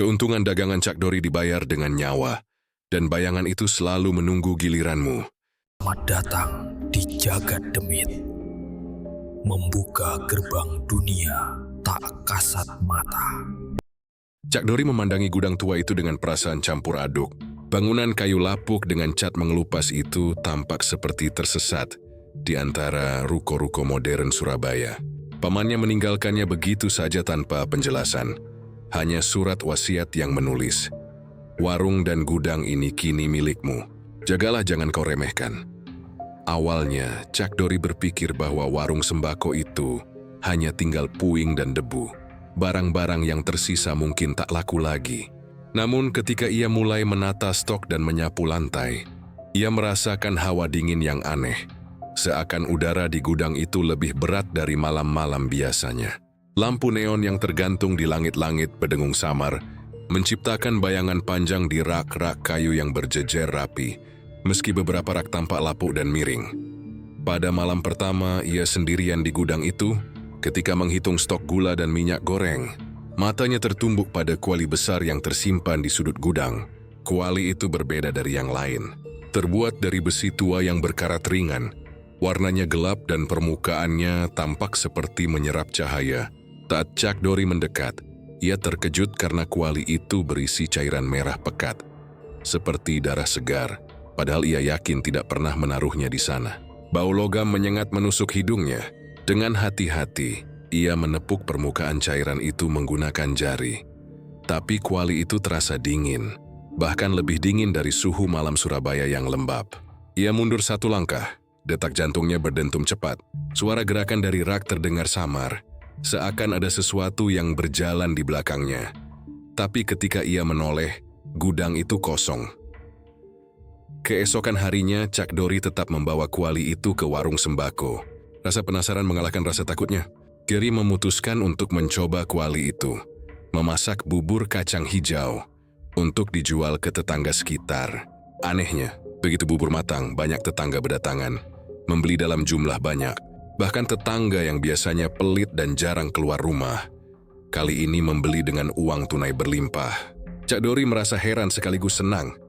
Keuntungan dagangan Cak Dori dibayar dengan nyawa, dan bayangan itu selalu menunggu giliranmu. Selamat datang di Jagat Demit, membuka gerbang dunia tak kasat mata. Cak Dori memandangi gudang tua itu dengan perasaan campur aduk. Bangunan kayu lapuk dengan cat mengelupas itu tampak seperti tersesat di antara ruko-ruko modern Surabaya. Pamannya meninggalkannya begitu saja tanpa penjelasan. Hanya surat wasiat yang menulis, "Warung dan gudang ini kini milikmu. Jagalah, jangan kau remehkan." Awalnya, Cak Dori berpikir bahwa warung sembako itu hanya tinggal puing dan debu. Barang-barang yang tersisa mungkin tak laku lagi. Namun ketika ia mulai menata stok dan menyapu lantai, ia merasakan hawa dingin yang aneh. Seakan udara di gudang itu lebih berat dari malam-malam biasanya. Lampu neon yang tergantung di langit-langit berdengung samar, menciptakan bayangan panjang di rak-rak kayu yang berjejer rapi, meski beberapa rak tampak lapuk dan miring. Pada malam pertama, ia sendirian di gudang itu. Ketika menghitung stok gula dan minyak goreng, matanya tertumbuk pada kuali besar yang tersimpan di sudut gudang. Kuali itu berbeda dari yang lain. Terbuat dari besi tua yang berkarat ringan, warnanya gelap dan permukaannya tampak seperti menyerap cahaya. Saat Cak Dori mendekat, ia terkejut karena kuali itu berisi cairan merah pekat, seperti darah segar, padahal ia yakin tidak pernah menaruhnya di sana. Bau logam menyengat menusuk hidungnya. Dengan hati-hati, ia menepuk permukaan cairan itu menggunakan jari. Tapi kuali itu terasa dingin, bahkan lebih dingin dari suhu malam Surabaya yang lembab. Ia mundur satu langkah, detak jantungnya berdentum cepat. Suara gerakan dari rak terdengar samar, seakan ada sesuatu yang berjalan di belakangnya. Tapi ketika ia menoleh, gudang itu kosong. Keesokan harinya, Cak Dori tetap membawa kuali itu ke warung sembako. Rasa penasaran mengalahkan rasa takutnya. Gary memutuskan untuk mencoba kuali itu, memasak bubur kacang hijau untuk dijual ke tetangga sekitar. Anehnya, begitu bubur matang, banyak tetangga berdatangan, membeli dalam jumlah banyak. Bahkan tetangga yang biasanya pelit dan jarang keluar rumah, kali ini membeli dengan uang tunai berlimpah. Cak Dori merasa heran sekaligus senang.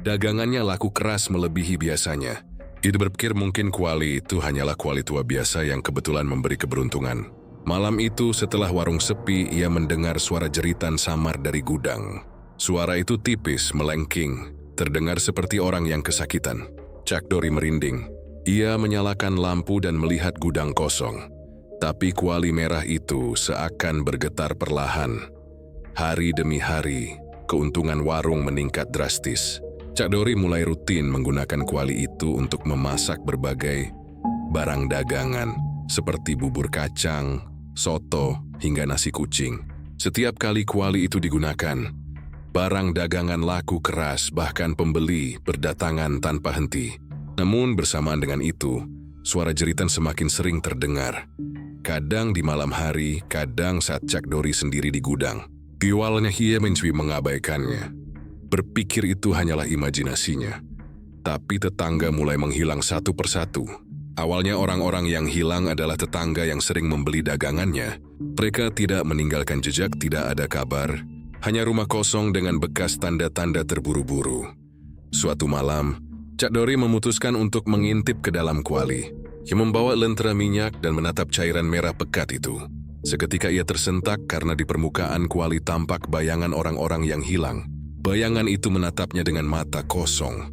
Dagangannya laku keras melebihi biasanya. Ia berpikir mungkin kuali itu hanyalah kuali tua biasa yang kebetulan memberi keberuntungan. Malam itu setelah warung sepi, ia mendengar suara jeritan samar dari gudang. Suara itu tipis, melengking, terdengar seperti orang yang kesakitan. Cak Dori merinding. Ia menyalakan lampu dan melihat gudang kosong. Tapi kuali merah itu seakan bergetar perlahan. Hari demi hari, keuntungan warung meningkat drastis. Cak Dori mulai rutin menggunakan kuali itu untuk memasak berbagai barang dagangan, seperti bubur kacang, soto, hingga nasi kucing. Setiap kali kuali itu digunakan, barang dagangan laku keras, bahkan pembeli berdatangan tanpa henti. Namun bersamaan dengan itu, suara jeritan semakin sering terdengar. Kadang di malam hari, kadang saat Cak Dori sendiri di gudang. Awalnya ia mencoba mengabaikannya, berpikir itu hanyalah imajinasinya. Tapi tetangga mulai menghilang satu persatu. Awalnya orang-orang yang hilang adalah tetangga yang sering membeli dagangannya. Mereka tidak meninggalkan jejak, tidak ada kabar. Hanya rumah kosong dengan bekas tanda-tanda terburu-buru. Suatu malam, Cak Dori memutuskan untuk mengintip ke dalam kuali. Ia membawa lentera minyak dan menatap cairan merah pekat itu. Seketika ia tersentak karena di permukaan kuali tampak bayangan orang-orang yang hilang. Bayangan itu menatapnya dengan mata kosong.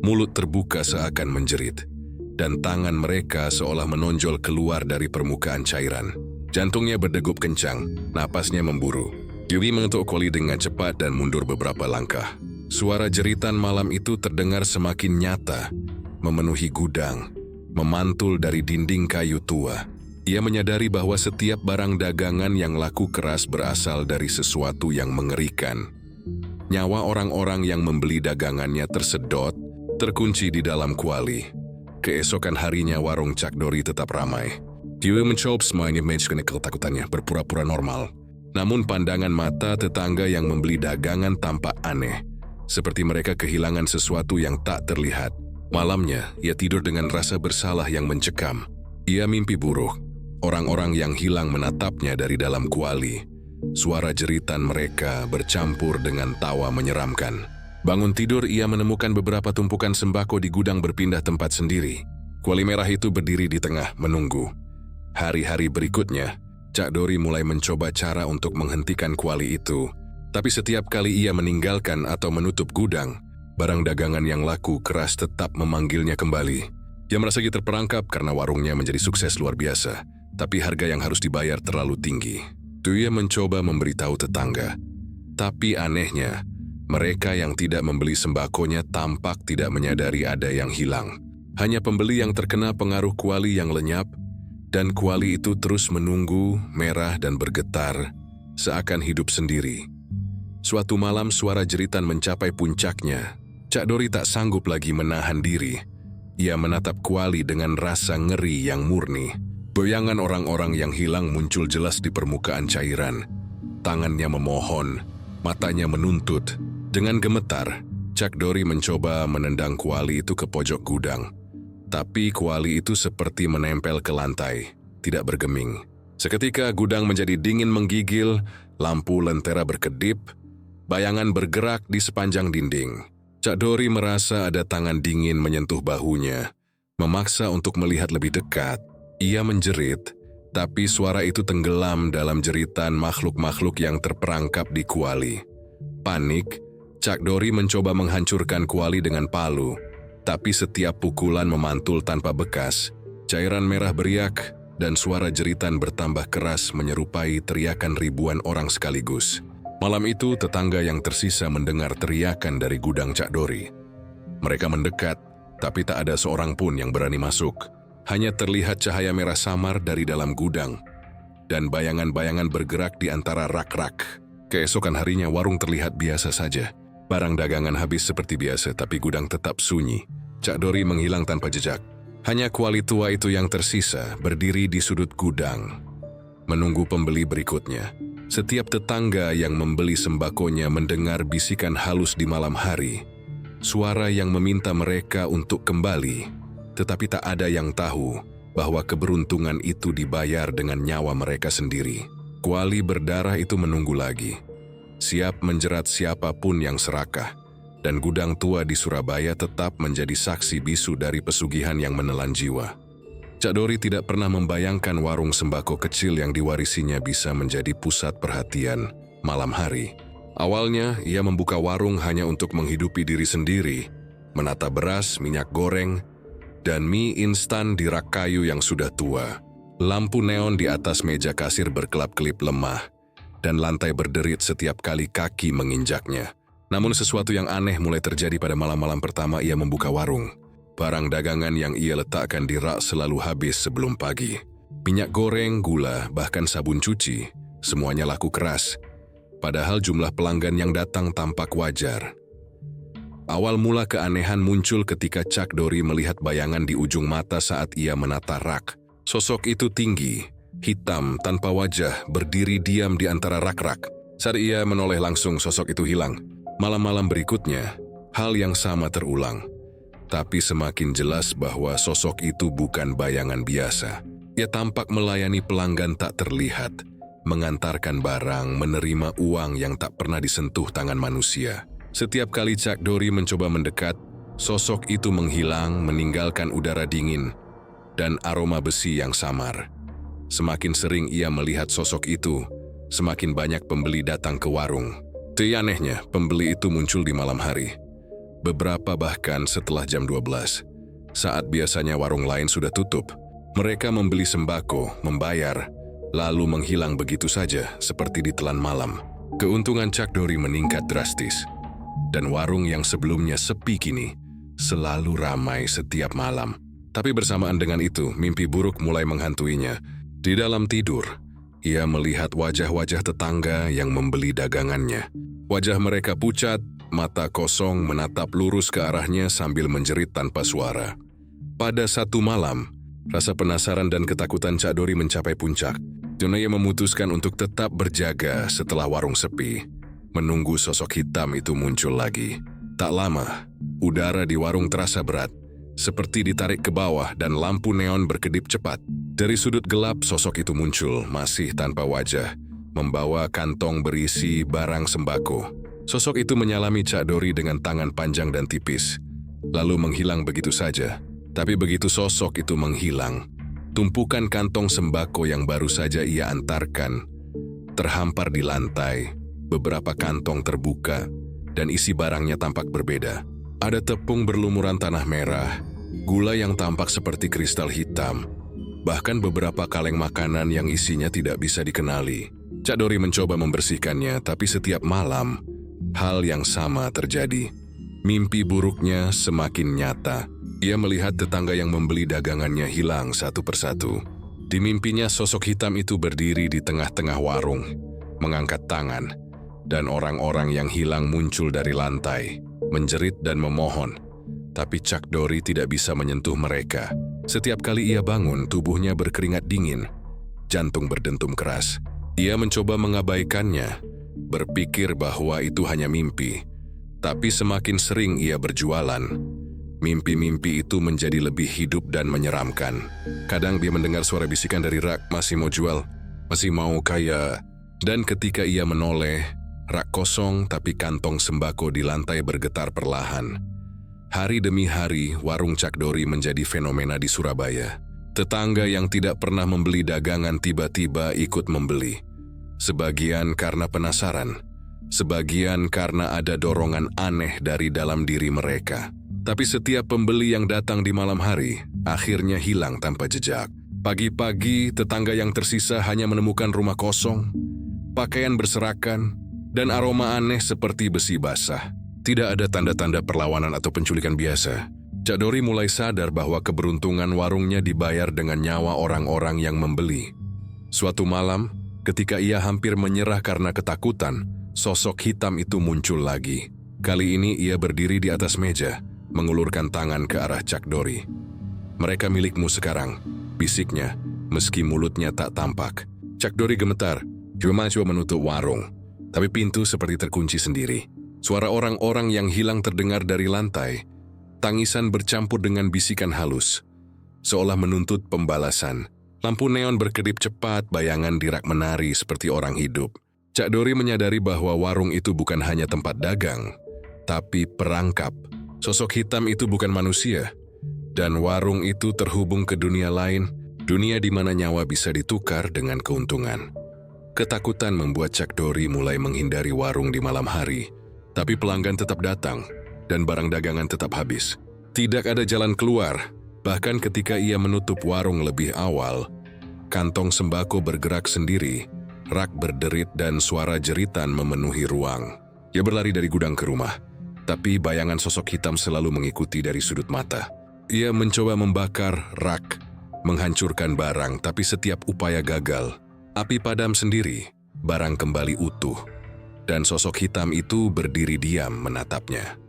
Mulut terbuka seakan menjerit, dan tangan mereka seolah menonjol keluar dari permukaan cairan. Jantungnya berdegup kencang, napasnya memburu. Yui mengetuk kuali dengan cepat dan mundur beberapa langkah. Suara jeritan malam itu terdengar semakin nyata, memenuhi gudang, memantul dari dinding kayu tua. Ia menyadari bahwa setiap barang dagangan yang laku keras berasal dari sesuatu yang mengerikan. Nyawa orang-orang yang membeli dagangannya tersedot, terkunci di dalam kuali. Keesokan harinya warung Cak Dori tetap ramai. Yui mencoba menimajinkan ketakutannya berpura-pura normal. Namun pandangan mata tetangga yang membeli dagangan tampak aneh, seperti mereka kehilangan sesuatu yang tak terlihat. Malamnya, ia tidur dengan rasa bersalah yang mencekam. Ia mimpi buruk. Orang-orang yang hilang menatapnya dari dalam kuali. Suara jeritan mereka bercampur dengan tawa menyeramkan. Bangun tidur, ia menemukan beberapa tumpukan sembako di gudang berpindah tempat sendiri. Kuali merah itu berdiri di tengah, menunggu. Hari-hari berikutnya, Cak Dori mulai mencoba cara untuk menghentikan kuali itu. Tapi setiap kali ia meninggalkan atau menutup gudang, barang dagangan yang laku keras tetap memanggilnya kembali. Ia merasa terperangkap karena warungnya menjadi sukses luar biasa, tapi harga yang harus dibayar terlalu tinggi. Ia mencoba memberitahu tetangga. Tapi anehnya, mereka yang tidak membeli sembakonya tampak tidak menyadari ada yang hilang. Hanya pembeli yang terkena pengaruh kuali yang lenyap, dan kuali itu terus menunggu, merah dan bergetar, seakan hidup sendiri. Suatu malam suara jeritan mencapai puncaknya. Cak Dori tak sanggup lagi menahan diri. Ia menatap kuali dengan rasa ngeri yang murni. Bayangan orang-orang yang hilang muncul jelas di permukaan cairan. Tangannya memohon, matanya menuntut. Dengan gemetar, Cak Dori mencoba menendang kuali itu ke pojok gudang. Tapi kuali itu seperti menempel ke lantai, tidak bergeming. Seketika gudang menjadi dingin menggigil, lampu lentera berkedip, bayangan bergerak di sepanjang dinding. Cak Dori merasa ada tangan dingin menyentuh bahunya, memaksa untuk melihat lebih dekat. Ia menjerit, tapi suara itu tenggelam dalam jeritan makhluk-makhluk yang terperangkap di kuali. Panik, Cak Dori mencoba menghancurkan kuali dengan palu, tapi setiap pukulan memantul tanpa bekas. Cairan merah beriak, dan suara jeritan bertambah keras menyerupai teriakan ribuan orang sekaligus. Malam itu, tetangga yang tersisa mendengar teriakan dari gudang Cak Dori. Mereka mendekat, tapi tak ada seorang pun yang berani masuk. Hanya terlihat cahaya merah samar dari dalam gudang, dan bayangan-bayangan bergerak di antara rak-rak. Keesokan harinya warung terlihat biasa saja. Barang dagangan habis seperti biasa, tapi gudang tetap sunyi. Cak Dori menghilang tanpa jejak. Hanya kuali tua itu yang tersisa, berdiri di sudut gudang, menunggu pembeli berikutnya. Setiap tetangga yang membeli sembakonya mendengar bisikan halus di malam hari. Suara yang meminta mereka untuk kembali. Tetapi tak ada yang tahu bahwa keberuntungan itu dibayar dengan nyawa mereka sendiri. Kuali berdarah itu menunggu lagi, siap menjerat siapapun yang serakah, dan gudang tua di Surabaya tetap menjadi saksi bisu dari pesugihan yang menelan jiwa. Cak Dori tidak pernah membayangkan warung sembako kecil yang diwarisinya bisa menjadi pusat perhatian malam hari. Awalnya, ia membuka warung hanya untuk menghidupi diri sendiri, menata beras, minyak goreng, dan mie instan di rak kayu yang sudah tua. Lampu neon di atas meja kasir berkelap-kelip lemah, dan lantai berderit setiap kali kaki menginjaknya. Namun sesuatu yang aneh mulai terjadi pada malam-malam pertama ia membuka warung. Barang dagangan yang ia letakkan di rak selalu habis sebelum pagi. Minyak goreng, gula, bahkan sabun cuci, semuanya laku keras. Padahal jumlah pelanggan yang datang tampak wajar. Awal mula keanehan muncul ketika Cak Dori melihat bayangan di ujung mata saat ia menata rak. Sosok itu tinggi, hitam, tanpa wajah, berdiri diam di antara rak-rak. Saat ia menoleh langsung, sosok itu hilang. Malam-malam berikutnya, hal yang sama terulang. Tapi semakin jelas bahwa sosok itu bukan bayangan biasa. Ia tampak melayani pelanggan tak terlihat, mengantarkan barang, menerima uang yang tak pernah disentuh tangan manusia. Setiap kali Cak Dori mencoba mendekat, sosok itu menghilang, meninggalkan udara dingin dan aroma besi yang samar. Semakin sering ia melihat sosok itu, semakin banyak pembeli datang ke warung. Anehnya, pembeli itu muncul di malam hari. Beberapa bahkan setelah jam 12, saat biasanya warung lain sudah tutup. Mereka membeli sembako, membayar, lalu menghilang begitu saja seperti ditelan malam. Keuntungan Cak Dori meningkat drastis. Dan warung yang sebelumnya sepi kini selalu ramai setiap malam. Tapi bersamaan dengan itu, mimpi buruk mulai menghantuinya. Di dalam tidur, ia melihat wajah-wajah tetangga yang membeli dagangannya. Wajah mereka pucat, mata kosong menatap lurus ke arahnya sambil menjerit tanpa suara. Pada satu malam, rasa penasaran dan ketakutan Cak Dori mencapai puncak. Ia memutuskan untuk tetap berjaga setelah warung sepi, menunggu sosok hitam itu muncul lagi. Tak lama, udara di warung terasa berat, seperti ditarik ke bawah dan lampu neon berkedip cepat. Dari sudut gelap, sosok itu muncul, masih tanpa wajah, membawa kantong berisi barang sembako. Sosok itu menyalami Cak Dori dengan tangan panjang dan tipis, lalu menghilang begitu saja. Tapi begitu sosok itu menghilang, tumpukan kantong sembako yang baru saja ia antarkan terhampar di lantai. Beberapa kantong terbuka dan isi barangnya tampak berbeda. Ada tepung berlumuran tanah merah, gula yang tampak seperti kristal hitam, bahkan beberapa kaleng makanan yang isinya tidak bisa dikenali. Cak Dori mencoba membersihkannya, tapi setiap malam hal yang sama terjadi. Mimpi buruknya semakin nyata. Ia melihat tetangga yang membeli dagangannya hilang satu persatu. Di mimpinya sosok hitam itu berdiri di tengah-tengah warung, mengangkat tangan, dan orang-orang yang hilang muncul dari lantai, menjerit dan memohon. Tapi Cak Dori tidak bisa menyentuh mereka. Setiap kali ia bangun, tubuhnya berkeringat dingin, jantung berdentum keras. Ia mencoba mengabaikannya, berpikir bahwa itu hanya mimpi. Tapi semakin sering ia berjualan, mimpi-mimpi itu menjadi lebih hidup dan menyeramkan. Kadang dia mendengar suara bisikan dari rak, "Masih mau jual? Masih mau kaya?" Dan ketika ia menoleh, rak kosong tapi kantong sembako di lantai bergetar perlahan. Hari demi hari, warung Cak Dori menjadi fenomena di Surabaya. Tetangga yang tidak pernah membeli dagangan tiba-tiba ikut membeli. Sebagian karena penasaran, sebagian karena ada dorongan aneh dari dalam diri mereka. Tapi setiap pembeli yang datang di malam hari, akhirnya hilang tanpa jejak. Pagi-pagi, tetangga yang tersisa hanya menemukan rumah kosong, pakaian berserakan, dan aroma aneh seperti besi basah. Tidak ada tanda-tanda perlawanan atau penculikan biasa. Cak Dori mulai sadar bahwa keberuntungan warungnya dibayar dengan nyawa orang-orang yang membeli. Suatu malam, ketika ia hampir menyerah karena ketakutan, sosok hitam itu muncul lagi. Kali ini ia berdiri di atas meja, mengulurkan tangan ke arah Cak Dori. "Mereka milikmu sekarang," bisiknya, meski mulutnya tak tampak. Cak Dori gemetar. Cuma menutup warung, tapi pintu seperti terkunci sendiri. Suara orang-orang yang hilang terdengar dari lantai. Tangisan bercampur dengan bisikan halus, seolah menuntut pembalasan. Lampu neon berkedip cepat, bayangan di rak menari seperti orang hidup. Cak Dori menyadari bahwa warung itu bukan hanya tempat dagang, tapi perangkap. Sosok hitam itu bukan manusia, dan warung itu terhubung ke dunia lain, dunia di mana nyawa bisa ditukar dengan keuntungan. Ketakutan membuat Cak Dori mulai menghindari warung di malam hari, tapi pelanggan tetap datang, dan barang dagangan tetap habis. Tidak ada jalan keluar. Bahkan ketika ia menutup warung lebih awal, kantong sembako bergerak sendiri, rak berderit dan suara jeritan memenuhi ruang. Ia berlari dari gudang ke rumah, tapi bayangan sosok hitam selalu mengikuti dari sudut mata. Ia mencoba membakar rak, menghancurkan barang, tapi setiap upaya gagal. Api padam sendiri, barang kembali utuh, dan sosok hitam itu berdiri diam menatapnya.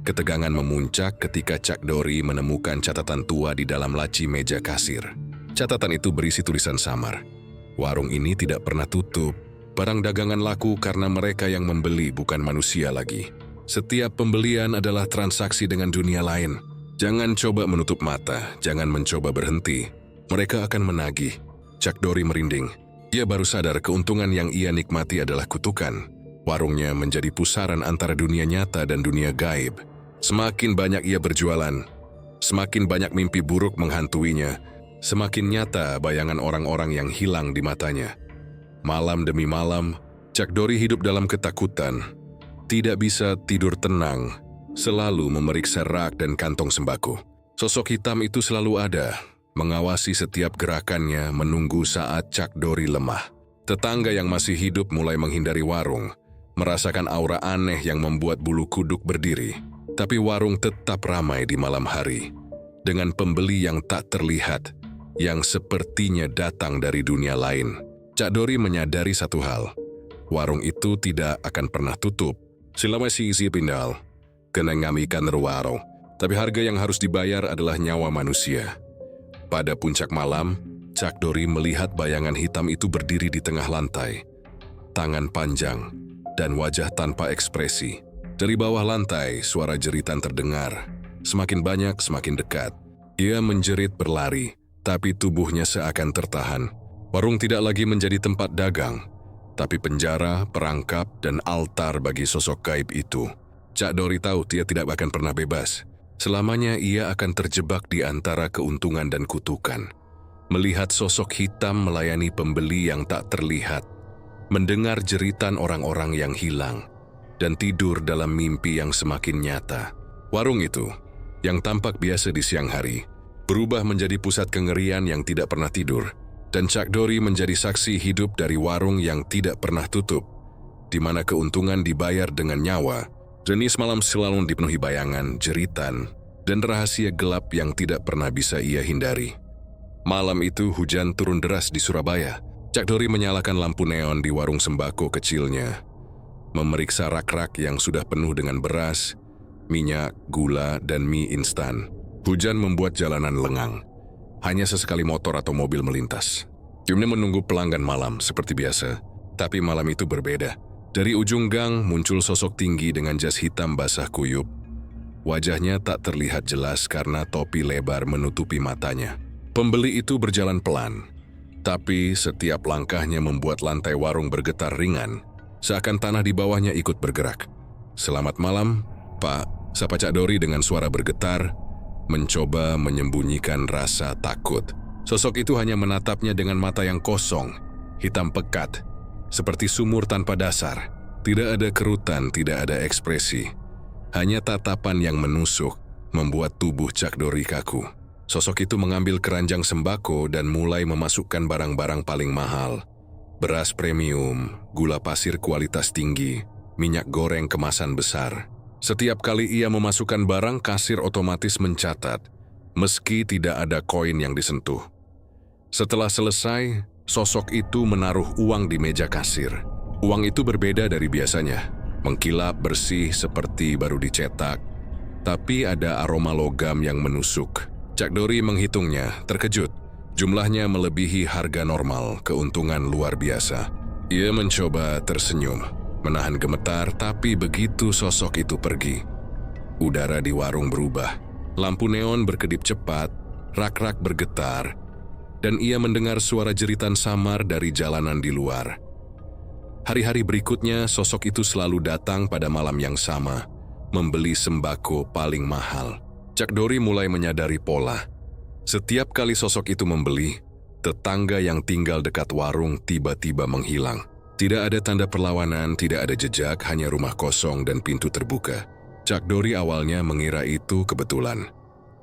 Ketegangan memuncak ketika Cak Dori menemukan catatan tua di dalam laci meja kasir. Catatan itu berisi tulisan samar. Warung ini tidak pernah tutup. Barang dagangan laku karena mereka yang membeli, bukan manusia lagi. Setiap pembelian adalah transaksi dengan dunia lain. Jangan coba menutup mata, jangan mencoba berhenti. Mereka akan menagih. Cak Dori merinding. Ia baru sadar keuntungan yang ia nikmati adalah kutukan. Warungnya menjadi pusaran antara dunia nyata dan dunia gaib. Semakin banyak ia berjualan, semakin banyak mimpi buruk menghantuinya, semakin nyata bayangan orang-orang yang hilang di matanya. Malam demi malam, Cak Dori hidup dalam ketakutan. Tidak bisa tidur tenang, selalu memeriksa rak dan kantong sembako. Sosok hitam itu selalu ada, mengawasi setiap gerakannya, menunggu saat Cak Dori lemah. Tetangga yang masih hidup mulai menghindari warung, merasakan aura aneh yang membuat bulu kuduk berdiri. Tapi warung tetap ramai di malam hari, dengan pembeli yang tak terlihat, yang sepertinya datang dari dunia lain. Cak Dori menyadari satu hal, warung itu tidak akan pernah tutup. Selama si isi pindal, kena ngamikan warung, tapi harga yang harus dibayar adalah nyawa manusia. Pada puncak malam, Cak Dori melihat bayangan hitam itu berdiri di tengah lantai, tangan panjang, dan wajah tanpa ekspresi. Dari bawah lantai, suara jeritan terdengar. Semakin banyak, semakin dekat. Ia menjerit berlari, tapi tubuhnya seakan tertahan. Warung tidak lagi menjadi tempat dagang. tapi penjara, perangkap, dan altar bagi sosok gaib itu. Cak Dori tahu dia tidak akan pernah bebas. Selamanya ia akan terjebak di antara keuntungan dan kutukan. Melihat sosok hitam melayani pembeli yang tak terlihat, mendengar jeritan orang-orang yang hilang, dan tidur dalam mimpi yang semakin nyata. Warung itu, yang tampak biasa di siang hari, berubah menjadi pusat kengerian yang tidak pernah tidur. Dan Cak Dori menjadi saksi hidup dari warung yang tidak pernah tutup, di mana keuntungan dibayar dengan nyawa. Jenis malam selalu dipenuhi bayangan, jeritan, dan rahasia gelap yang tidak pernah bisa ia hindari. Malam itu hujan turun deras di Surabaya. Cak Dori menyalakan lampu neon di warung sembako kecilnya, memeriksa rak-rak yang sudah penuh dengan beras, minyak, gula, dan mie instan. Hujan membuat jalanan lengang. Hanya sesekali motor atau mobil melintas. Timnya menunggu pelanggan malam seperti biasa, tapi malam itu berbeda. Dari ujung gang muncul sosok tinggi dengan jas hitam basah kuyup. Wajahnya tak terlihat jelas karena topi lebar menutupi matanya. Pembeli itu berjalan pelan, tapi setiap langkahnya membuat lantai warung bergetar ringan, seakan tanah di bawahnya ikut bergerak. "Selamat malam, Pak," sapa Cak Dori dengan suara bergetar, mencoba menyembunyikan rasa takut. Sosok itu hanya menatapnya dengan mata yang kosong, hitam pekat, seperti sumur tanpa dasar. Tidak ada kerutan, tidak ada ekspresi. Hanya tatapan yang menusuk, membuat tubuh Cak Dori kaku. Sosok itu mengambil keranjang sembako dan mulai memasukkan barang-barang paling mahal. Beras premium, gula pasir kualitas tinggi, minyak goreng kemasan besar. Setiap kali ia memasukkan barang, kasir otomatis mencatat, meski tidak ada koin yang disentuh. Setelah selesai, sosok itu menaruh uang di meja kasir. Uang itu berbeda dari biasanya, mengkilap bersih seperti baru dicetak, tapi ada aroma logam yang menusuk. Cak Dori menghitungnya, terkejut. Jumlahnya melebihi harga normal, keuntungan luar biasa. Ia mencoba tersenyum, menahan gemetar, tapi begitu sosok itu pergi, udara di warung berubah. Lampu neon berkedip cepat, rak-rak bergetar, dan ia mendengar suara jeritan samar dari jalanan di luar. Hari-hari berikutnya, sosok itu selalu datang pada malam yang sama, membeli sembako paling mahal. Cak Dori mulai menyadari pola. Setiap kali sosok itu membeli, tetangga yang tinggal dekat warung tiba-tiba menghilang. Tidak ada tanda perlawanan, tidak ada jejak, hanya rumah kosong dan pintu terbuka. Cak Dori awalnya mengira itu kebetulan.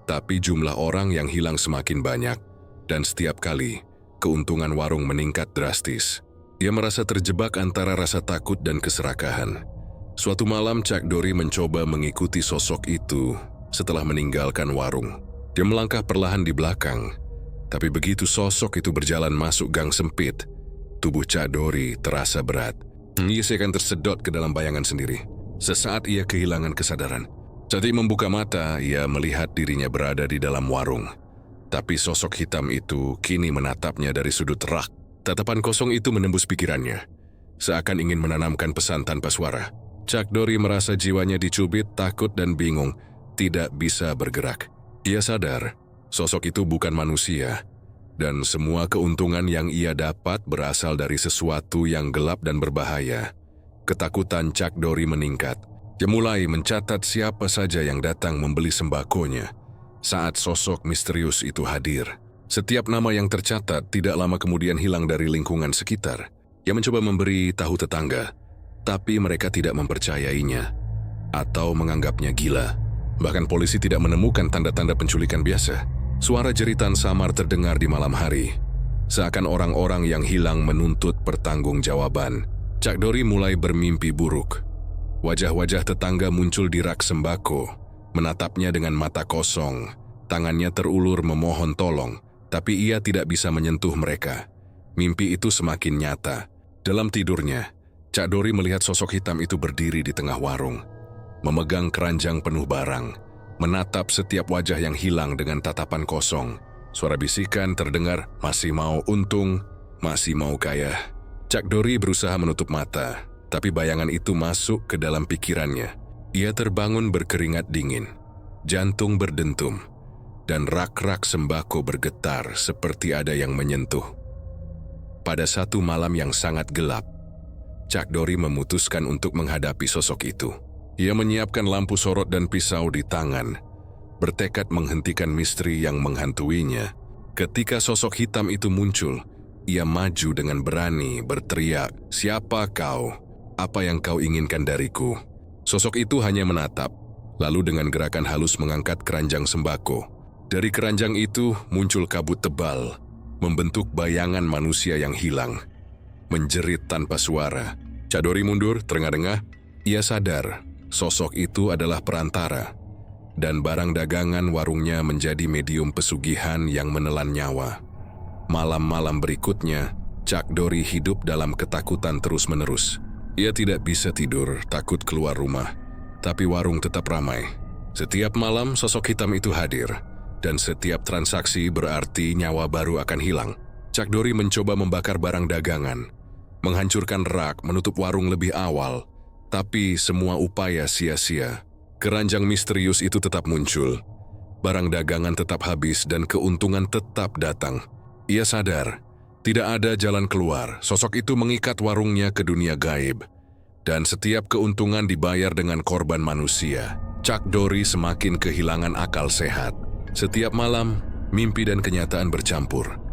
Tapi jumlah orang yang hilang semakin banyak, dan setiap kali, keuntungan warung meningkat drastis. Ia merasa terjebak antara rasa takut dan keserakahan. Suatu malam Cak Dori mencoba mengikuti sosok itu setelah meninggalkan warung. Dia melangkah perlahan di belakang, tapi begitu sosok itu berjalan masuk gang sempit, tubuh Cak Dori terasa berat. Ia seakan tersedot ke dalam bayangan sendiri. Sesaat ia kehilangan kesadaran. Saat ia membuka mata, ia melihat dirinya berada di dalam warung. Tapi sosok hitam itu kini menatapnya dari sudut rak. Tatapan kosong itu menembus pikirannya, seakan ingin menanamkan pesan tanpa suara. Cak Dori merasa jiwanya dicubit, takut dan bingung, tidak bisa bergerak. Ia sadar, sosok itu bukan manusia. Dan semua keuntungan yang ia dapat berasal dari sesuatu yang gelap dan berbahaya. Ketakutan Cak Dori meningkat. Dia mulai mencatat siapa saja yang datang membeli sembakonya saat sosok misterius itu hadir. Setiap nama yang tercatat tidak lama kemudian hilang dari lingkungan sekitar. Ia mencoba memberi tahu tetangga, tapi mereka tidak mempercayainya atau menganggapnya gila. Bahkan polisi tidak menemukan tanda-tanda penculikan biasa. Suara jeritan samar terdengar di malam hari, seakan orang-orang yang hilang menuntut pertanggungjawaban. Cak Dori mulai bermimpi buruk. Wajah-wajah tetangga muncul di rak sembako, menatapnya dengan mata kosong. Tangannya terulur memohon tolong, tapi ia tidak bisa menyentuh mereka. Mimpi itu semakin nyata. Dalam tidurnya, Cak Dori melihat sosok hitam itu berdiri di tengah warung, memegang keranjang penuh barang, menatap setiap wajah yang hilang dengan tatapan kosong. Suara bisikan terdengar, masih mau untung, masih mau kaya. Cak Dori berusaha menutup mata, tapi bayangan itu masuk ke dalam pikirannya. Ia terbangun berkeringat dingin, jantung berdentum, dan rak-rak sembako bergetar seperti ada yang menyentuh. Pada satu malam yang sangat gelap, Cak Dori memutuskan untuk menghadapi sosok itu. Ia menyiapkan lampu sorot dan pisau di tangan, bertekad menghentikan misteri yang menghantuinya. Ketika sosok hitam itu muncul, ia maju dengan berani berteriak, "Siapa kau? Apa yang kau inginkan dariku?" Sosok itu hanya menatap, lalu dengan gerakan halus mengangkat keranjang sembako. Dari keranjang itu muncul kabut tebal, membentuk bayangan manusia yang hilang. Menjerit tanpa suara. Cak Dori mundur, terengah-engah. Ia sadar, sosok itu adalah perantara, dan barang dagangan warungnya menjadi medium pesugihan yang menelan nyawa. Malam-malam berikutnya, Cak Dori hidup dalam ketakutan terus-menerus. Ia tidak bisa tidur, takut keluar rumah, tapi warung tetap ramai. Setiap malam sosok hitam itu hadir, dan setiap transaksi berarti nyawa baru akan hilang. Cak Dori mencoba membakar barang dagangan, menghancurkan rak, menutup warung lebih awal, tapi semua upaya sia-sia. Keranjang misterius itu tetap muncul. Barang dagangan tetap habis dan keuntungan tetap datang. Ia sadar, tidak ada jalan keluar. Sosok itu mengikat warungnya ke dunia gaib, dan setiap keuntungan dibayar dengan korban manusia. Cak Dori semakin kehilangan akal sehat. Setiap malam, mimpi dan kenyataan bercampur.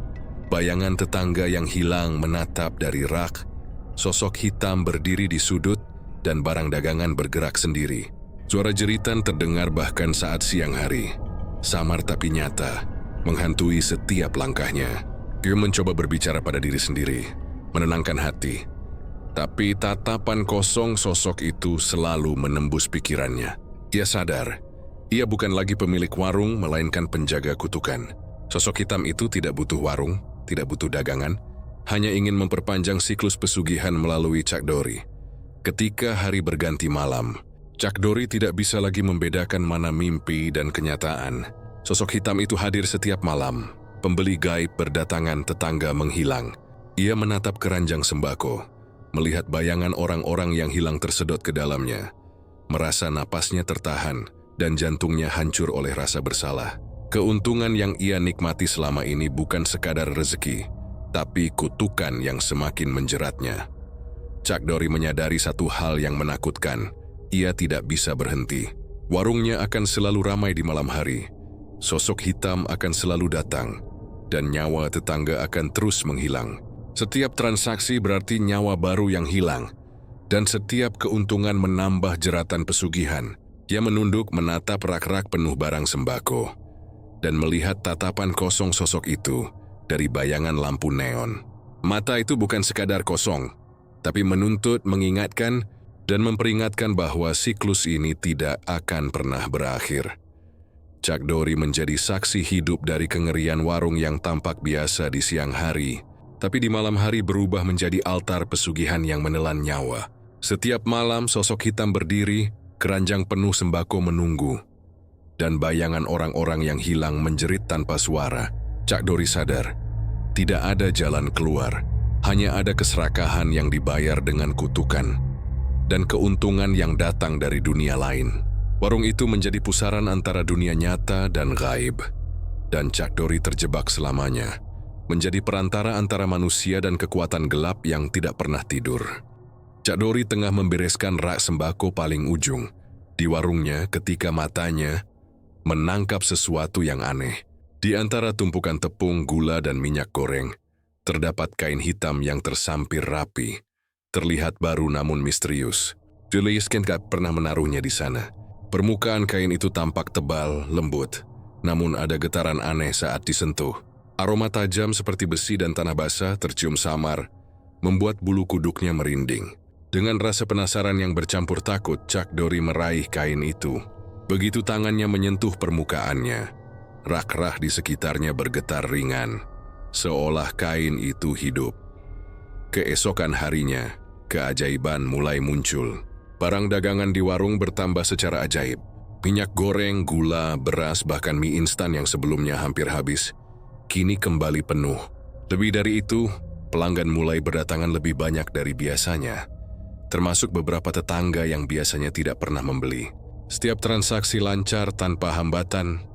Bayangan tetangga yang hilang menatap dari rak, sosok hitam berdiri di sudut, dan barang dagangan bergerak sendiri. Suara jeritan terdengar bahkan saat siang hari. Samar tapi nyata, menghantui setiap langkahnya. Dia mencoba berbicara pada diri sendiri, menenangkan hati. Tapi tatapan kosong sosok itu selalu menembus pikirannya. Ia sadar, ia bukan lagi pemilik warung, melainkan penjaga kutukan. Sosok hitam itu tidak butuh warung, tidak butuh dagangan, hanya ingin memperpanjang siklus pesugihan melalui Cak Dori. Ketika hari berganti malam, Cak Dori tidak bisa lagi membedakan mana mimpi dan kenyataan. Sosok hitam itu hadir setiap malam. Pembeli gaib berdatangan, tetangga menghilang. Ia menatap keranjang sembako, melihat bayangan orang-orang yang hilang tersedot ke dalamnya. Merasa napasnya tertahan dan jantungnya hancur oleh rasa bersalah. Keuntungan yang ia nikmati selama ini bukan sekadar rezeki, tapi kutukan yang semakin menjeratnya. Cak Dori menyadari satu hal yang menakutkan. Ia tidak bisa berhenti. Warungnya akan selalu ramai di malam hari. Sosok hitam akan selalu datang, dan nyawa tetangga akan terus menghilang. Setiap transaksi berarti nyawa baru yang hilang, dan setiap keuntungan menambah jeratan pesugihan. Ia menunduk menatap rak-rak penuh barang sembako, dan melihat tatapan kosong sosok itu dari bayangan lampu neon. Mata itu bukan sekadar kosong, tapi menuntut, mengingatkan, dan memperingatkan bahwa siklus ini tidak akan pernah berakhir. Cak Dori menjadi saksi hidup dari kengerian warung yang tampak biasa di siang hari, tapi di malam hari berubah menjadi altar pesugihan yang menelan nyawa. Setiap malam sosok hitam berdiri, keranjang penuh sembako menunggu, dan bayangan orang-orang yang hilang menjerit tanpa suara. Cak Dori sadar, tidak ada jalan keluar, hanya ada keserakahan yang dibayar dengan kutukan, dan keuntungan yang datang dari dunia lain. Warung itu menjadi pusaran antara dunia nyata dan gaib, dan Cak Dori terjebak selamanya, menjadi perantara antara manusia dan kekuatan gelap yang tidak pernah tidur. Cak Dori tengah membereskan rak sembako paling ujung di warungnya ketika matanya menangkap sesuatu yang aneh. Di antara tumpukan tepung, gula, dan minyak goreng, terdapat kain hitam yang tersampir rapi. Terlihat baru namun misterius. Julius tidak pernah menaruhnya di sana. Permukaan kain itu tampak tebal, lembut, namun ada getaran aneh saat disentuh. Aroma tajam seperti besi dan tanah basah tercium samar, membuat bulu kuduknya merinding. Dengan rasa penasaran yang bercampur takut, Cak Dori meraih kain itu. Begitu tangannya menyentuh permukaannya, rak-rak di sekitarnya bergetar ringan, seolah kain itu hidup. Keesokan harinya, keajaiban mulai muncul. Barang dagangan di warung bertambah secara ajaib. Minyak goreng, gula, beras, bahkan mie instan yang sebelumnya hampir habis, kini kembali penuh. Lebih dari itu, pelanggan mulai berdatangan lebih banyak dari biasanya, termasuk beberapa tetangga yang biasanya tidak pernah membeli. Setiap transaksi lancar tanpa hambatan,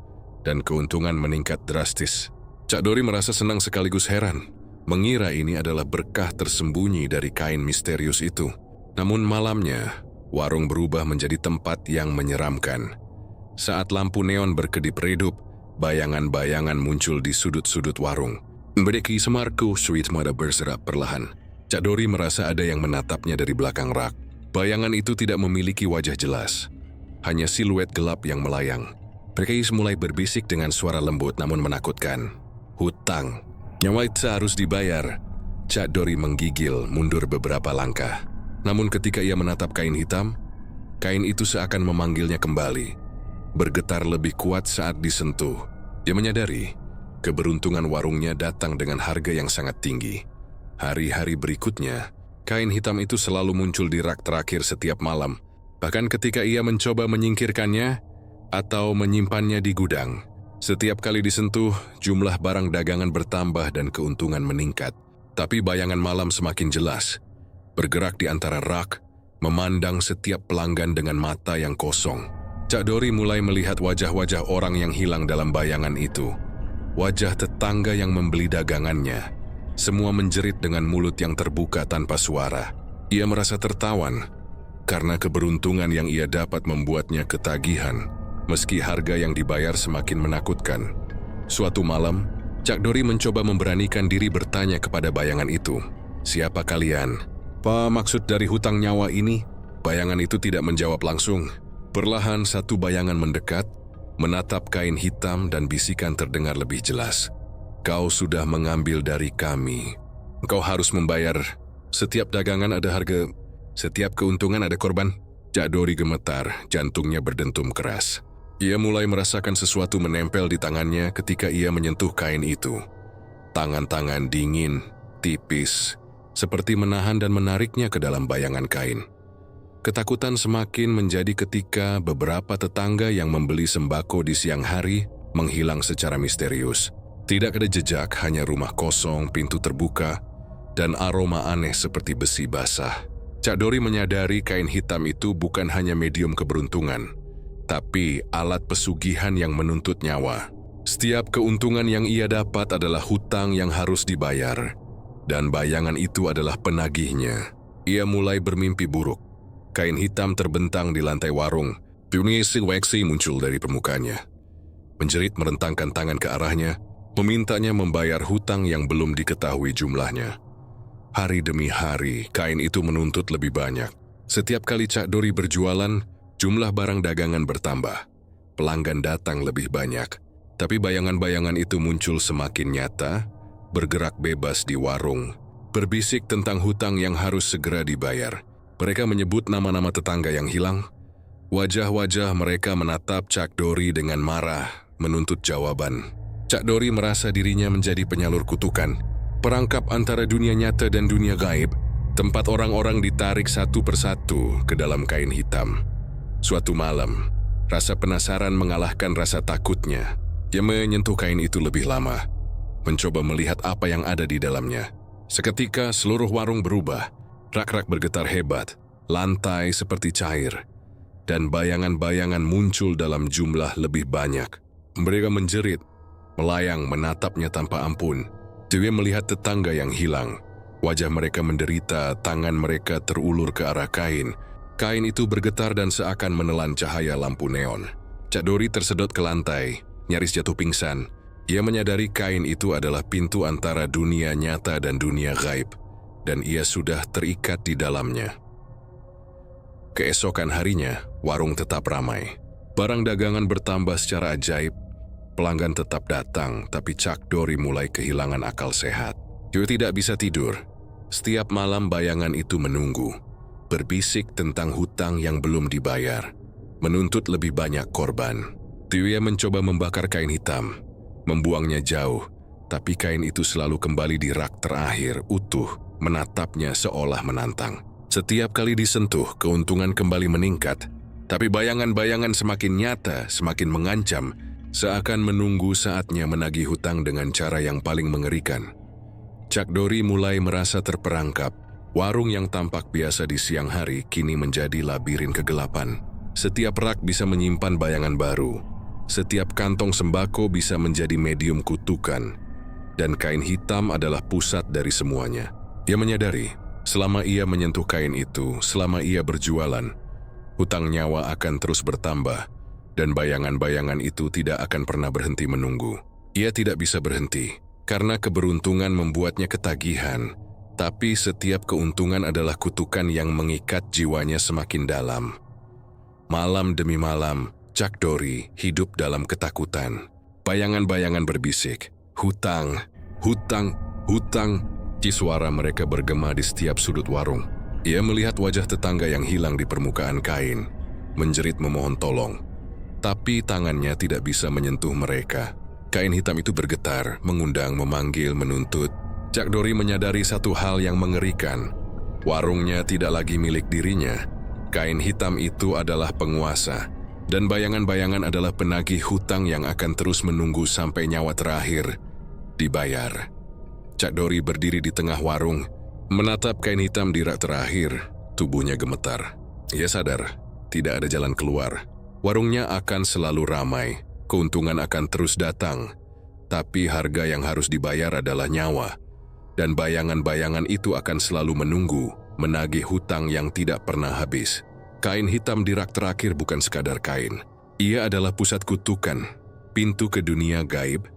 dan keuntungan meningkat drastis. Cak Dori merasa senang sekaligus heran. mengira ini adalah berkah tersembunyi dari kain misterius itu. Namun malamnya, warung berubah menjadi tempat yang menyeramkan. Saat lampu neon berkedip redup, bayangan-bayangan muncul di sudut-sudut warung. Berdeki semarku, sweet mada berserak perlahan. Cak Dori merasa ada yang menatapnya dari belakang rak. Bayangan itu tidak memiliki wajah jelas, hanya siluet gelap yang melayang. Mereka mulai berbisik dengan suara lembut namun menakutkan. Hutang. Nyawa itu harus dibayar. Cak Dori menggigil mundur beberapa langkah. Namun ketika ia menatap kain hitam, kain itu seakan memanggilnya kembali. Bergetar lebih kuat saat disentuh. Dia menyadari, keberuntungan warungnya datang dengan harga yang sangat tinggi. Hari-hari berikutnya, kain hitam itu selalu muncul di rak terakhir setiap malam. Bahkan ketika ia mencoba menyingkirkannya atau menyimpannya di gudang. Setiap kali disentuh, jumlah barang dagangan bertambah dan keuntungan meningkat. Tapi bayangan malam semakin jelas. Bergerak di antara rak, memandang setiap pelanggan dengan mata yang kosong. Cak Dori mulai melihat wajah-wajah orang yang hilang dalam bayangan itu. Wajah tetangga yang membeli dagangannya. Semua menjerit dengan mulut yang terbuka tanpa suara. Ia merasa tertawan, karena keberuntungan yang ia dapat membuatnya ketagihan, meski harga yang dibayar semakin menakutkan. Suatu malam, Cak Dori mencoba memberanikan diri bertanya kepada bayangan itu, "Siapa kalian? Apa maksud dari hutang nyawa ini?" Bayangan itu tidak menjawab langsung. Perlahan satu bayangan mendekat, menatap kain hitam dan bisikan terdengar lebih jelas. "Kau sudah mengambil dari kami. Engkau harus membayar. Setiap dagangan ada harga, setiap keuntungan ada korban." Cak Dori gemetar, jantungnya berdentum keras. Ia mulai merasakan sesuatu menempel di tangannya ketika ia menyentuh kain itu. Tangan-tangan dingin, tipis, seperti menahan dan menariknya ke dalam bayangan kain. Ketakutan semakin menjadi ketika beberapa tetangga yang membeli sembako di siang hari menghilang secara misterius. Tidak ada jejak, hanya rumah kosong, pintu terbuka, dan aroma aneh seperti besi basah. Cak Dori menyadari kain hitam itu bukan hanya medium keberuntungan, tapi alat pesugihan yang menuntut nyawa. Setiap keuntungan yang ia dapat adalah hutang yang harus dibayar, dan bayangan itu adalah penagihnya. Ia mulai bermimpi buruk. Kain hitam terbentang di lantai warung. Tunisi Weksi muncul dari permukaannya. Menjerit merentangkan tangan ke arahnya, memintanya membayar hutang yang belum diketahui jumlahnya. Hari demi hari, kain itu menuntut lebih banyak. Setiap kali Cak Dori berjualan, jumlah barang dagangan bertambah. Pelanggan datang lebih banyak. Tapi bayangan-bayangan itu muncul semakin nyata, bergerak bebas di warung, berbisik tentang hutang yang harus segera dibayar. Mereka menyebut nama-nama tetangga yang hilang. Wajah-wajah mereka menatap Cak Dori dengan marah, menuntut jawaban. Cak Dori merasa dirinya menjadi penyalur kutukan, perangkap antara dunia nyata dan dunia gaib, tempat orang-orang ditarik satu persatu ke dalam kain hitam. Suatu malam, rasa penasaran mengalahkan rasa takutnya. Dia menyentuh kain itu lebih lama, mencoba melihat apa yang ada di dalamnya. Seketika seluruh warung berubah, rak-rak bergetar hebat, lantai seperti cair, dan bayangan-bayangan muncul dalam jumlah lebih banyak. Mereka menjerit, melayang menatapnya tanpa ampun. Dia melihat tetangga yang hilang. Wajah mereka menderita, tangan mereka terulur ke arah kain. Kain itu bergetar dan seakan menelan cahaya lampu neon. Cak Dori tersedot ke lantai, nyaris jatuh pingsan. Ia menyadari kain itu adalah pintu antara dunia nyata dan dunia gaib, dan ia sudah terikat di dalamnya. Keesokan harinya, warung tetap ramai. Barang dagangan bertambah secara ajaib. Pelanggan tetap datang, tapi Cak Dori mulai kehilangan akal sehat. Dia tidak bisa tidur. Setiap malam bayangan itu menunggu, berbisik tentang hutang yang belum dibayar, menuntut lebih banyak korban. Dia mencoba membakar kain hitam, membuangnya jauh, tapi kain itu selalu kembali di rak terakhir, utuh, menatapnya seolah menantang. Setiap kali disentuh, keuntungan kembali meningkat, tapi bayangan-bayangan semakin nyata, semakin mengancam, seakan menunggu saatnya menagih hutang dengan cara yang paling mengerikan. Cak Dori mulai merasa terperangkap. Warung yang tampak biasa di siang hari kini menjadi labirin kegelapan. Setiap rak bisa menyimpan bayangan baru. Setiap kantong sembako bisa menjadi medium kutukan. dan kain hitam adalah pusat dari semuanya. Ia menyadari, selama ia menyentuh kain itu, selama ia berjualan, hutang nyawa akan terus bertambah, dan bayangan-bayangan itu tidak akan pernah berhenti menunggu. Ia tidak bisa berhenti, karena keberuntungan membuatnya ketagihan, tapi setiap keuntungan adalah kutukan yang mengikat jiwanya semakin dalam. Malam demi malam, Chuck Dorry hidup dalam ketakutan. Bayangan-bayangan berbisik, hutang, hutang, hutang. Suara mereka bergema di setiap sudut warung. Ia melihat wajah tetangga yang hilang di permukaan kain, menjerit memohon tolong. Tapi tangannya tidak bisa menyentuh mereka. Kain hitam itu bergetar, mengundang, memanggil, menuntut. Chuck Dorry menyadari satu hal yang mengerikan. Warungnya tidak lagi milik dirinya. Kain hitam itu adalah penguasa, dan bayangan-bayangan adalah penagih hutang yang akan terus menunggu sampai nyawa terakhir dibayar. Chuck Dorry berdiri di tengah warung, menatap kain hitam di rak terakhir. Tubuhnya gemetar. Ia sadar, tidak ada jalan keluar. Warungnya akan selalu ramai, keuntungan akan terus datang, tapi harga yang harus dibayar adalah nyawa. Dan bayangan-bayangan itu akan selalu menunggu, menagih hutang yang tidak pernah habis. Kain hitam di rak terakhir bukan sekadar kain. Ia adalah pusat kutukan, pintu ke dunia gaib,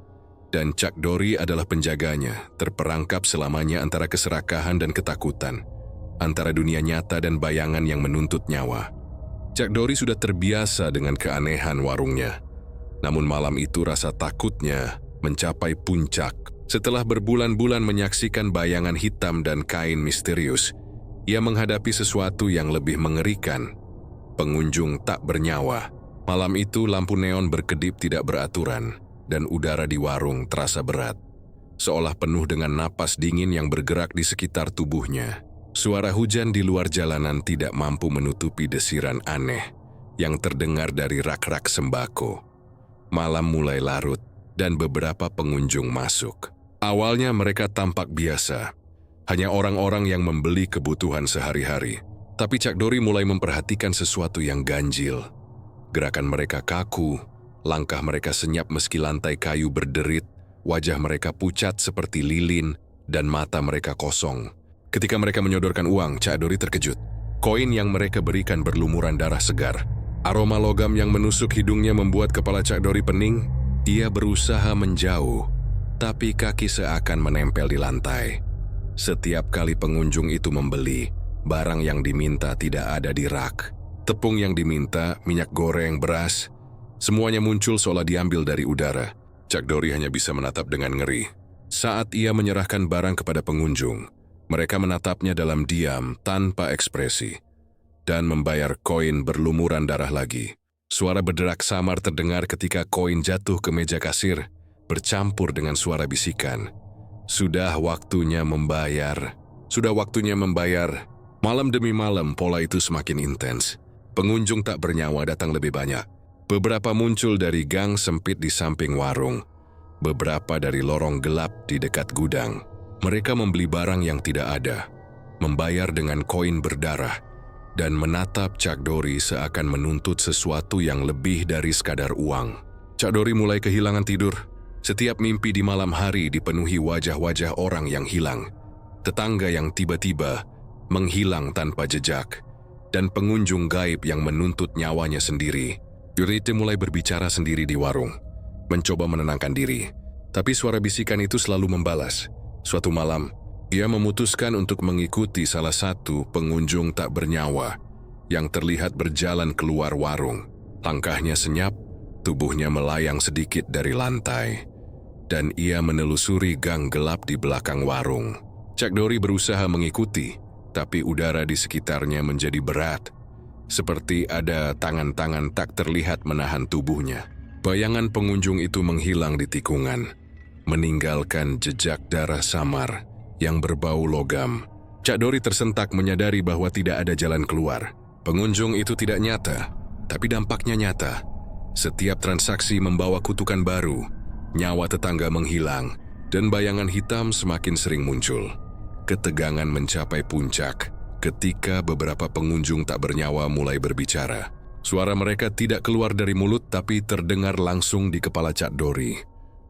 dan Chuck Dorry adalah penjaganya, terperangkap selamanya antara keserakahan dan ketakutan, antara dunia nyata dan bayangan yang menuntut nyawa. Chuck Dorry sudah terbiasa dengan keanehan warungnya. Namun malam itu rasa takutnya mencapai puncak. Setelah berbulan-bulan menyaksikan bayangan hitam dan kain misterius, ia menghadapi sesuatu yang lebih mengerikan. Pengunjung tak bernyawa. Malam itu lampu neon berkedip tidak beraturan, dan udara di warung terasa berat, seolah penuh dengan napas dingin yang bergerak di sekitar tubuhnya. Suara hujan di luar jalanan tidak mampu menutupi desiran aneh yang terdengar dari rak-rak sembako. Malam mulai larut, dan beberapa pengunjung masuk. Awalnya mereka tampak biasa, hanya orang-orang yang membeli kebutuhan sehari-hari. Tapi Chuck Dorry mulai memperhatikan sesuatu yang ganjil. Gerakan mereka kaku, langkah mereka senyap meski lantai kayu berderit, wajah mereka pucat seperti lilin, dan mata mereka kosong. Ketika mereka menyodorkan uang, Chuck Dorry terkejut. Koin yang mereka berikan berlumuran darah segar. Aroma logam yang menusuk hidungnya membuat kepala Chuck Dorry pening. Ia berusaha menjauh, tapi kaki seakan menempel di lantai. Setiap kali pengunjung itu membeli, barang yang diminta tidak ada di rak. Tepung yang diminta, minyak goreng, beras, semuanya muncul seolah diambil dari udara. Chuck Dorry hanya bisa menatap dengan ngeri. Saat ia menyerahkan barang kepada pengunjung, mereka menatapnya dalam diam tanpa ekspresi, dan membayar koin berlumuran darah lagi. Suara berderak samar terdengar ketika koin jatuh ke meja kasir, bercampur dengan suara bisikan. Sudah waktunya membayar. Sudah waktunya membayar. Malam demi malam pola itu semakin intens. Pengunjung tak bernyawa datang lebih banyak. Beberapa muncul dari gang sempit di samping warung. Beberapa dari lorong gelap di dekat gudang. Mereka membeli barang yang tidak ada, membayar dengan koin berdarah, dan menatap Chuck Dorry seakan menuntut sesuatu yang lebih dari sekadar uang. Chuck Dorry mulai kehilangan tidur. Setiap mimpi di malam hari dipenuhi wajah-wajah orang yang hilang, tetangga yang tiba-tiba menghilang tanpa jejak, dan pengunjung gaib yang menuntut nyawanya sendiri. Dority mulai berbicara sendiri di warung, mencoba menenangkan diri. Tapi suara bisikan itu selalu membalas. Suatu malam, ia memutuskan untuk mengikuti salah satu pengunjung tak bernyawa yang terlihat berjalan keluar warung. Langkahnya senyap, tubuhnya melayang sedikit dari lantai, dan ia menelusuri gang gelap di belakang warung. Chuck Dorry berusaha mengikuti, tapi udara di sekitarnya menjadi berat, seperti ada tangan-tangan tak terlihat menahan tubuhnya. Bayangan pengunjung itu menghilang di tikungan, meninggalkan jejak darah samar yang berbau logam. Chuck Dorry tersentak menyadari bahwa tidak ada jalan keluar. Pengunjung itu tidak nyata, tapi dampaknya nyata. Setiap transaksi membawa kutukan baru, nyawa tetangga menghilang, dan bayangan hitam semakin sering muncul. Ketegangan mencapai puncak ketika beberapa pengunjung tak bernyawa mulai berbicara. Suara mereka tidak keluar dari mulut tapi terdengar langsung di kepala Chuck Dorry.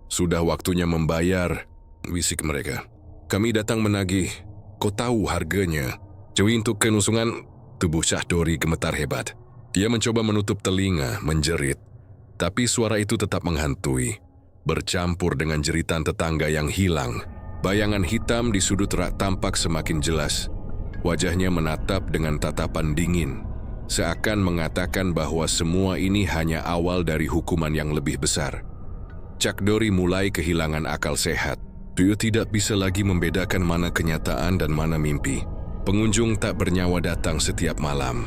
Sudah waktunya membayar, Wisik mereka. Kami datang menagih. Kau tahu harganya. Jauhi untuk kenusungan. Tubuh Syah Dori gemetar hebat. Ia mencoba menutup telinga, menjerit. Tapi suara itu tetap menghantui. Bercampur dengan jeritan tetangga yang hilang. Bayangan hitam di sudut rak tampak semakin jelas. Wajahnya menatap dengan tatapan dingin. Seakan mengatakan bahwa semua ini hanya awal dari hukuman yang lebih besar. Syah Dori mulai kehilangan akal sehat. Dia tidak bisa lagi membedakan mana kenyataan dan mana mimpi. Pengunjung tak bernyawa datang setiap malam.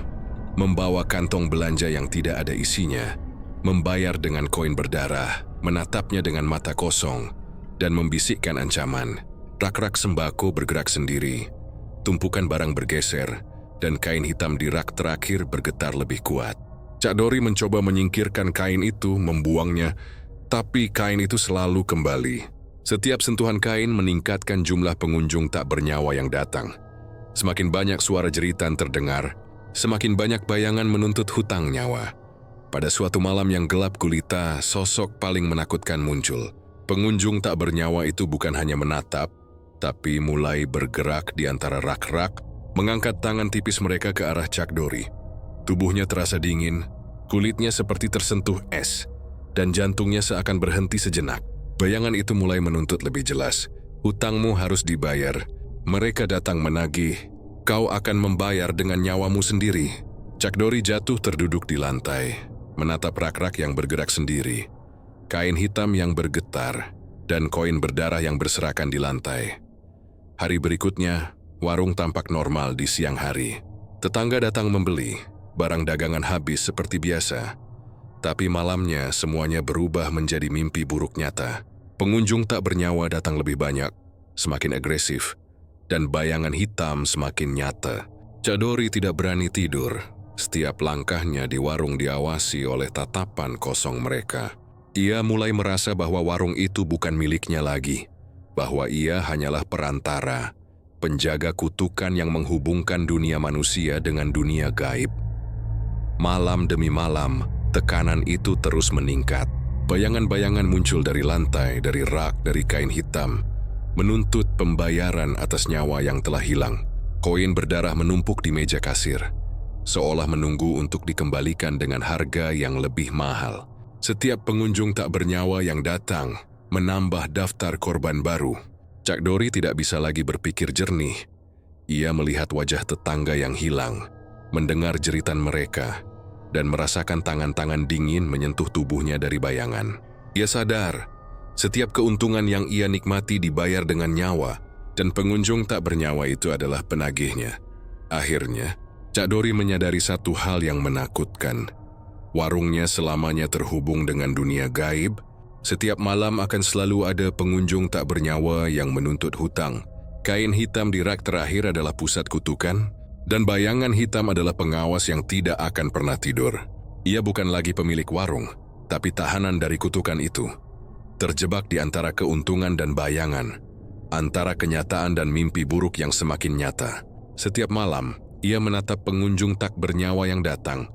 Membawa kantong belanja yang tidak ada isinya. Membayar dengan koin berdarah, menatapnya dengan mata kosong, dan membisikkan ancaman. Rak-rak sembako bergerak sendiri. Tumpukan barang bergeser, dan kain hitam di rak terakhir bergetar lebih kuat. Syah Dori mencoba menyingkirkan kain itu, membuangnya, tapi kain itu selalu kembali. Setiap sentuhan kain meningkatkan jumlah pengunjung tak bernyawa yang datang. Semakin banyak suara jeritan terdengar, semakin banyak bayangan menuntut hutang nyawa. Pada suatu malam yang gelap gulita, sosok paling menakutkan muncul. Pengunjung tak bernyawa itu bukan hanya menatap, tapi mulai bergerak di antara rak-rak, mengangkat tangan tipis mereka ke arah Syah Dori. Tubuhnya terasa dingin, kulitnya seperti tersentuh es, dan jantungnya seakan berhenti sejenak. Bayangan itu mulai menuntut lebih jelas. Hutangmu harus dibayar. Mereka datang menagih. Kau akan membayar dengan nyawamu sendiri. Syah Dori jatuh terduduk di lantai, menatap rak-rak yang bergerak sendiri. Kain hitam yang bergetar, dan koin berdarah yang berserakan di lantai. Hari berikutnya, warung tampak normal di siang hari. Tetangga datang membeli. Barang dagangan habis seperti biasa. Tapi malamnya semuanya berubah menjadi mimpi buruk nyata. Pengunjung tak bernyawa datang lebih banyak, semakin agresif, dan bayangan hitam semakin nyata. Syah Dori tidak berani tidur. Setiap langkahnya di warung diawasi oleh tatapan kosong mereka. Ia mulai merasa bahwa warung itu bukan miliknya lagi, bahwa ia hanyalah perantara, penjaga kutukan yang menghubungkan dunia manusia dengan dunia gaib. Malam demi malam, tekanan itu terus meningkat. Bayangan-bayangan muncul dari lantai, dari rak, dari kain hitam, menuntut pembayaran atas nyawa yang telah hilang. Koin berdarah menumpuk di meja kasir, seolah menunggu untuk dikembalikan dengan harga yang lebih mahal. Setiap pengunjung tak bernyawa yang datang menambah daftar korban baru. Syah Dori tidak bisa lagi berpikir jernih. Ia melihat wajah tetangga yang hilang, mendengar jeritan mereka, dan merasakan tangan-tangan dingin menyentuh tubuhnya dari bayangan. Ia sadar, setiap keuntungan yang ia nikmati dibayar dengan nyawa, dan pengunjung tak bernyawa itu adalah penagihnya. Akhirnya, Syah Dori menyadari satu hal yang menakutkan. Warungnya selamanya terhubung dengan dunia gaib. Setiap malam akan selalu ada pengunjung tak bernyawa yang menuntut hutang. Kain hitam di rak terakhir adalah pusat kutukan, dan bayangan hitam adalah pengawas yang tidak akan pernah tidur. Ia bukan lagi pemilik warung, tapi tahanan dari kutukan itu. Terjebak di antara keuntungan dan bayangan, antara kenyataan dan mimpi buruk yang semakin nyata. Setiap malam, ia menatap pengunjung tak bernyawa yang datang,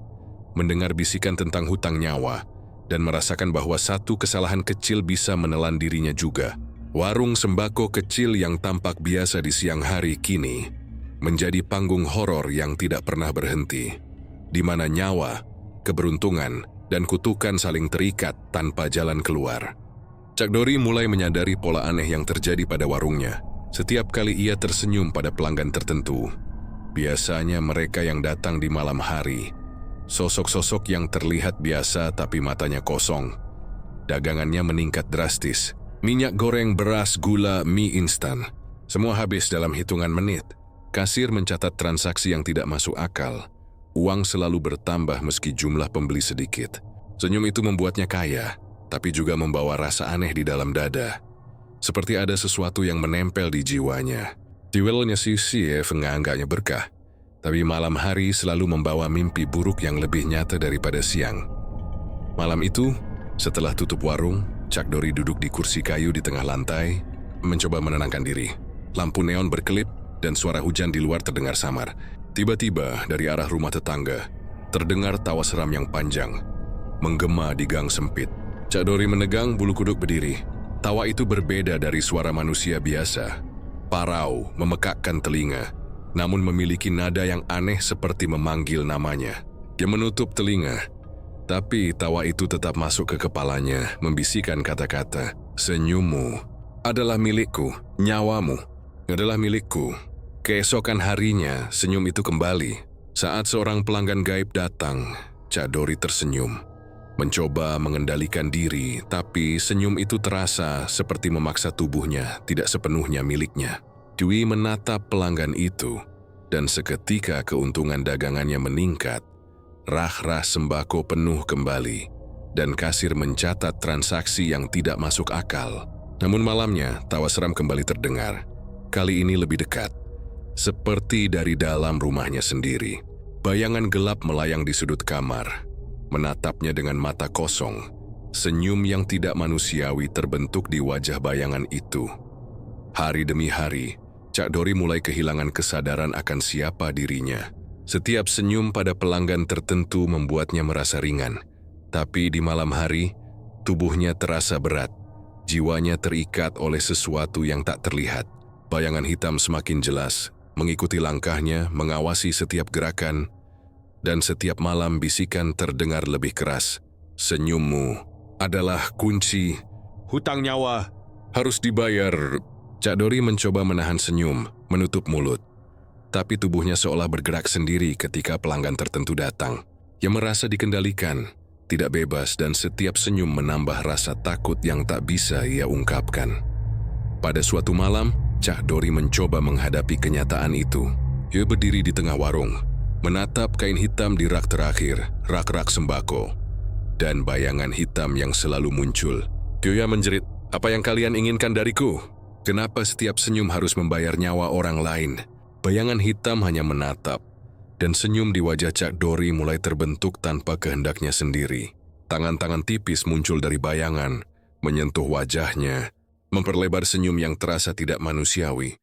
mendengar bisikan tentang hutang nyawa, dan merasakan bahwa satu kesalahan kecil bisa menelan dirinya juga. Warung sembako kecil yang tampak biasa di siang hari kini menjadi panggung horor yang tidak pernah berhenti, di mana nyawa, keberuntungan, dan kutukan saling terikat tanpa jalan keluar. Syah Dori mulai menyadari pola aneh yang terjadi pada warungnya. Setiap kali ia tersenyum pada pelanggan tertentu, biasanya mereka yang datang di malam hari, sosok-sosok yang terlihat biasa tapi matanya kosong. Dagangannya meningkat drastis. Minyak goreng, beras, gula, mie instan, semua habis dalam hitungan menit. Kasir mencatat transaksi yang tidak masuk akal. Uang selalu bertambah meski jumlah pembeli sedikit. Senyum itu membuatnya kaya, tapi juga membawa rasa aneh di dalam dada. Seperti ada sesuatu yang menempel di jiwanya. Tiwelnya Sisiev menganggapnya berkah, tapi malam hari selalu membawa mimpi buruk yang lebih nyata daripada siang. Malam itu, setelah tutup warung, Syah Dori duduk di kursi kayu di tengah lantai, mencoba menenangkan diri. Lampu neon berkelip, dan suara hujan di luar terdengar samar. Tiba-tiba dari arah rumah tetangga, terdengar tawa seram yang panjang, menggema di gang sempit. Syah Dori menegang bulu kuduk berdiri. Tawa itu berbeda dari suara manusia biasa. Parau, memekakkan telinga, namun memiliki nada yang aneh seperti memanggil namanya. Dia menutup telinga, tapi tawa itu tetap masuk ke kepalanya, membisikkan kata-kata, "Senyummu adalah milikku, nyawamu adalah milikku." Keesokan harinya, senyum itu kembali. Saat seorang pelanggan gaib datang, Cak Dori tersenyum. Mencoba mengendalikan diri, tapi senyum itu terasa seperti memaksa tubuhnya tidak sepenuhnya miliknya. Dwi menatap pelanggan itu, dan seketika keuntungan dagangannya meningkat. Rah-rah sembako penuh kembali, dan kasir mencatat transaksi yang tidak masuk akal. Namun malamnya, tawa seram kembali terdengar. Kali ini lebih dekat, seperti dari dalam rumahnya sendiri. Bayangan gelap melayang di sudut kamar, menatapnya dengan mata kosong. Senyum yang tidak manusiawi terbentuk di wajah bayangan itu. Hari demi hari, Cak Dori mulai kehilangan kesadaran akan siapa dirinya. Setiap senyum pada pelanggan tertentu membuatnya merasa ringan. Tapi di malam hari, tubuhnya terasa berat. Jiwanya terikat oleh sesuatu yang tak terlihat. Bayangan hitam semakin jelas, mengikuti langkahnya, mengawasi setiap gerakan, dan setiap malam bisikan terdengar lebih keras. "Senyummu adalah kunci. Hutang nyawa harus dibayar." Cak Dori mencoba menahan senyum, menutup mulut. Tapi tubuhnya seolah bergerak sendiri ketika pelanggan tertentu datang. Ia merasa dikendalikan, tidak bebas, dan setiap senyum menambah rasa takut yang tak bisa ia ungkapkan. Pada suatu malam, Cak Dori mencoba menghadapi kenyataan itu. Ia berdiri di tengah warung, menatap kain hitam di rak terakhir, rak-rak sembako, dan bayangan hitam yang selalu muncul. Dia menjerit, "Apa yang kalian inginkan dariku? Kenapa setiap senyum harus membayar nyawa orang lain?" Bayangan hitam hanya menatap, dan senyum di wajah Cak Dori mulai terbentuk tanpa kehendaknya sendiri. Tangan-tangan tipis muncul dari bayangan, menyentuh wajahnya, memperlebar senyum yang terasa tidak manusiawi.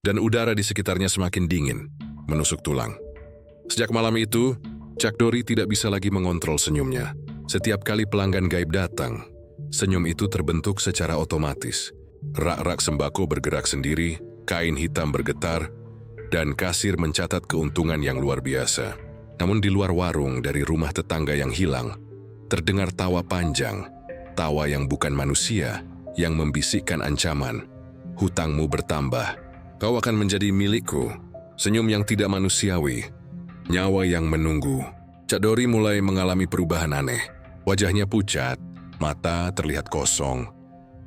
Dan udara di sekitarnya semakin dingin, menusuk tulang. Sejak malam itu, Cak Dori tidak bisa lagi mengontrol senyumnya. Setiap kali pelanggan gaib datang, senyum itu terbentuk secara otomatis. Rak-rak sembako bergerak sendiri, kain hitam bergetar, dan kasir mencatat keuntungan yang luar biasa. Namun di luar warung, dari rumah tetangga yang hilang, terdengar tawa panjang, tawa yang bukan manusia, yang membisikkan ancaman. "Hutangmu bertambah, kau akan menjadi milikku." Senyum yang tidak manusiawi, nyawa yang menunggu. Cak Dori mulai mengalami perubahan aneh. Wajahnya pucat, mata terlihat kosong,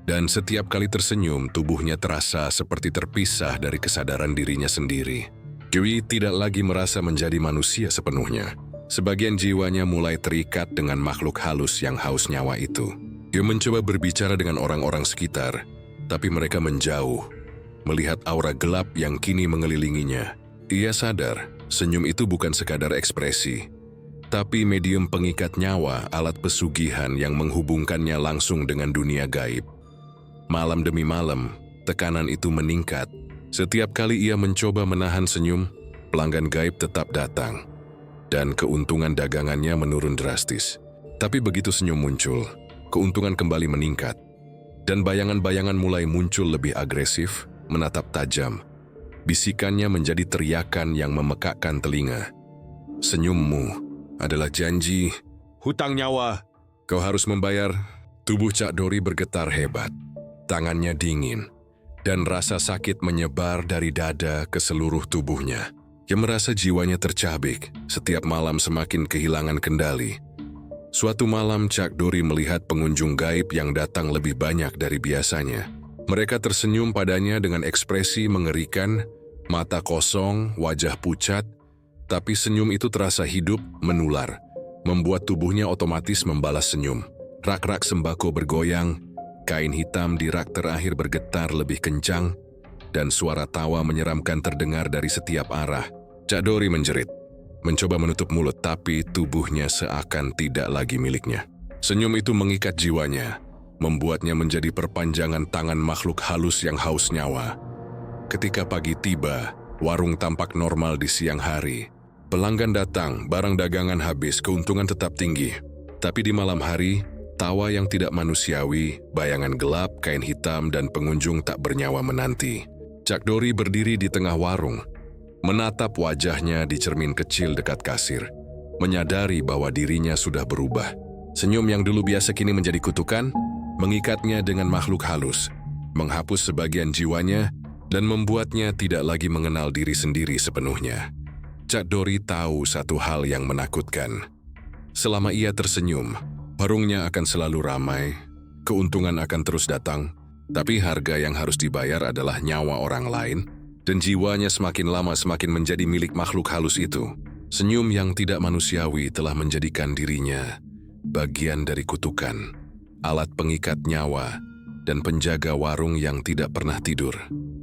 dan setiap kali tersenyum, tubuhnya terasa seperti terpisah dari kesadaran dirinya sendiri. Dwi tidak lagi merasa menjadi manusia sepenuhnya. Sebagian jiwanya mulai terikat dengan makhluk halus yang haus nyawa itu. Dia mencoba berbicara dengan orang-orang sekitar, tapi mereka menjauh, melihat aura gelap yang kini mengelilinginya. Ia sadar, senyum itu bukan sekadar ekspresi, tapi medium pengikat nyawa, alat pesugihan yang menghubungkannya langsung dengan dunia gaib. Malam demi malam, tekanan itu meningkat. Setiap kali ia mencoba menahan senyum, pelanggan gaib tetap datang, dan keuntungan dagangannya menurun drastis. Tapi begitu senyum muncul, keuntungan kembali meningkat, dan bayangan-bayangan mulai muncul lebih agresif, menatap tajam. Bisikannya menjadi teriakan yang memekakkan telinga. "Senyummu adalah janji, hutang nyawa. Kau harus membayar." Tubuh Cak Dori bergetar hebat. Tangannya dingin, dan rasa sakit menyebar dari dada ke seluruh tubuhnya. Ia merasa jiwanya tercabik, setiap malam semakin kehilangan kendali. Suatu malam, Cak Dori melihat pengunjung gaib yang datang lebih banyak dari biasanya. Mereka tersenyum padanya dengan ekspresi mengerikan, mata kosong, wajah pucat, tapi senyum itu terasa hidup, menular, membuat tubuhnya otomatis membalas senyum. Rak-rak sembako bergoyang, kain hitam di rak terakhir bergetar lebih kencang, dan suara tawa menyeramkan terdengar dari setiap arah. Cak Dori menjerit, mencoba menutup mulut, tapi tubuhnya seakan tidak lagi miliknya. Senyum itu mengikat jiwanya, membuatnya menjadi perpanjangan tangan makhluk halus yang haus nyawa. Ketika pagi tiba, warung tampak normal di siang hari. Pelanggan datang, barang dagangan habis, keuntungan tetap tinggi. Tapi di malam hari, Tawa yang tidak manusiawi, bayangan gelap, kain hitam, dan pengunjung tak bernyawa menanti. Chuck Dorry berdiri di tengah warung, menatap wajahnya di cermin kecil dekat kasir, menyadari bahwa dirinya sudah berubah. Senyum yang dulu biasa kini menjadi kutukan, mengikatnya dengan makhluk halus, menghapus sebagian jiwanya, dan membuatnya tidak lagi mengenal diri sendiri sepenuhnya. Chuck Dorry tahu satu hal yang menakutkan. Selama ia tersenyum, warungnya akan selalu ramai, keuntungan akan terus datang, tapi harga yang harus dibayar adalah nyawa orang lain, dan jiwanya semakin lama semakin menjadi milik makhluk halus itu. Senyum yang tidak manusiawi telah menjadikan dirinya bagian dari kutukan, alat pengikat nyawa, dan penjaga warung yang tidak pernah tidur.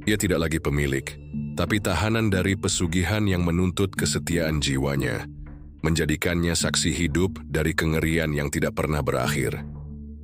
Ia tidak lagi pemilik, tapi tahanan dari pesugihan yang menuntut kesetiaan jiwanya, menjadikannya saksi hidup dari kengerian yang tidak pernah berakhir.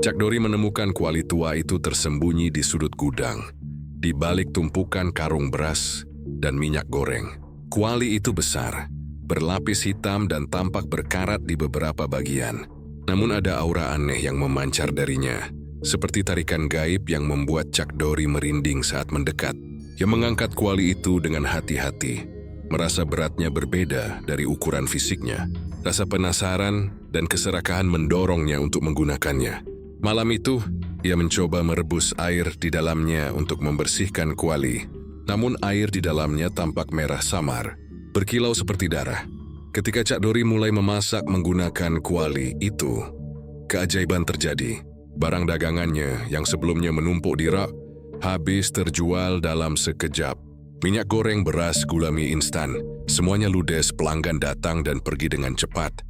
Chuck Dorry menemukan kuali tua itu tersembunyi di sudut gudang, di balik tumpukan karung beras dan minyak goreng. Kuali itu besar, berlapis hitam dan tampak berkarat di beberapa bagian. Namun ada aura aneh yang memancar darinya, seperti tarikan gaib yang membuat Chuck Dorry merinding saat mendekat. Ia mengangkat kuali itu dengan hati-hati, merasa beratnya berbeda dari ukuran fisiknya. Rasa penasaran dan keserakahan mendorongnya untuk menggunakannya. Malam itu, ia mencoba merebus air di dalamnya untuk membersihkan kuali. Namun air di dalamnya tampak merah samar, berkilau seperti darah. Ketika Chuck Dorry mulai memasak menggunakan kuali itu, keajaiban terjadi. Barang dagangannya yang sebelumnya menumpuk di rak, habis terjual dalam sekejap. Minyak goreng, beras, gula mie instan, semuanya ludes. Pelanggan datang dan pergi dengan cepat.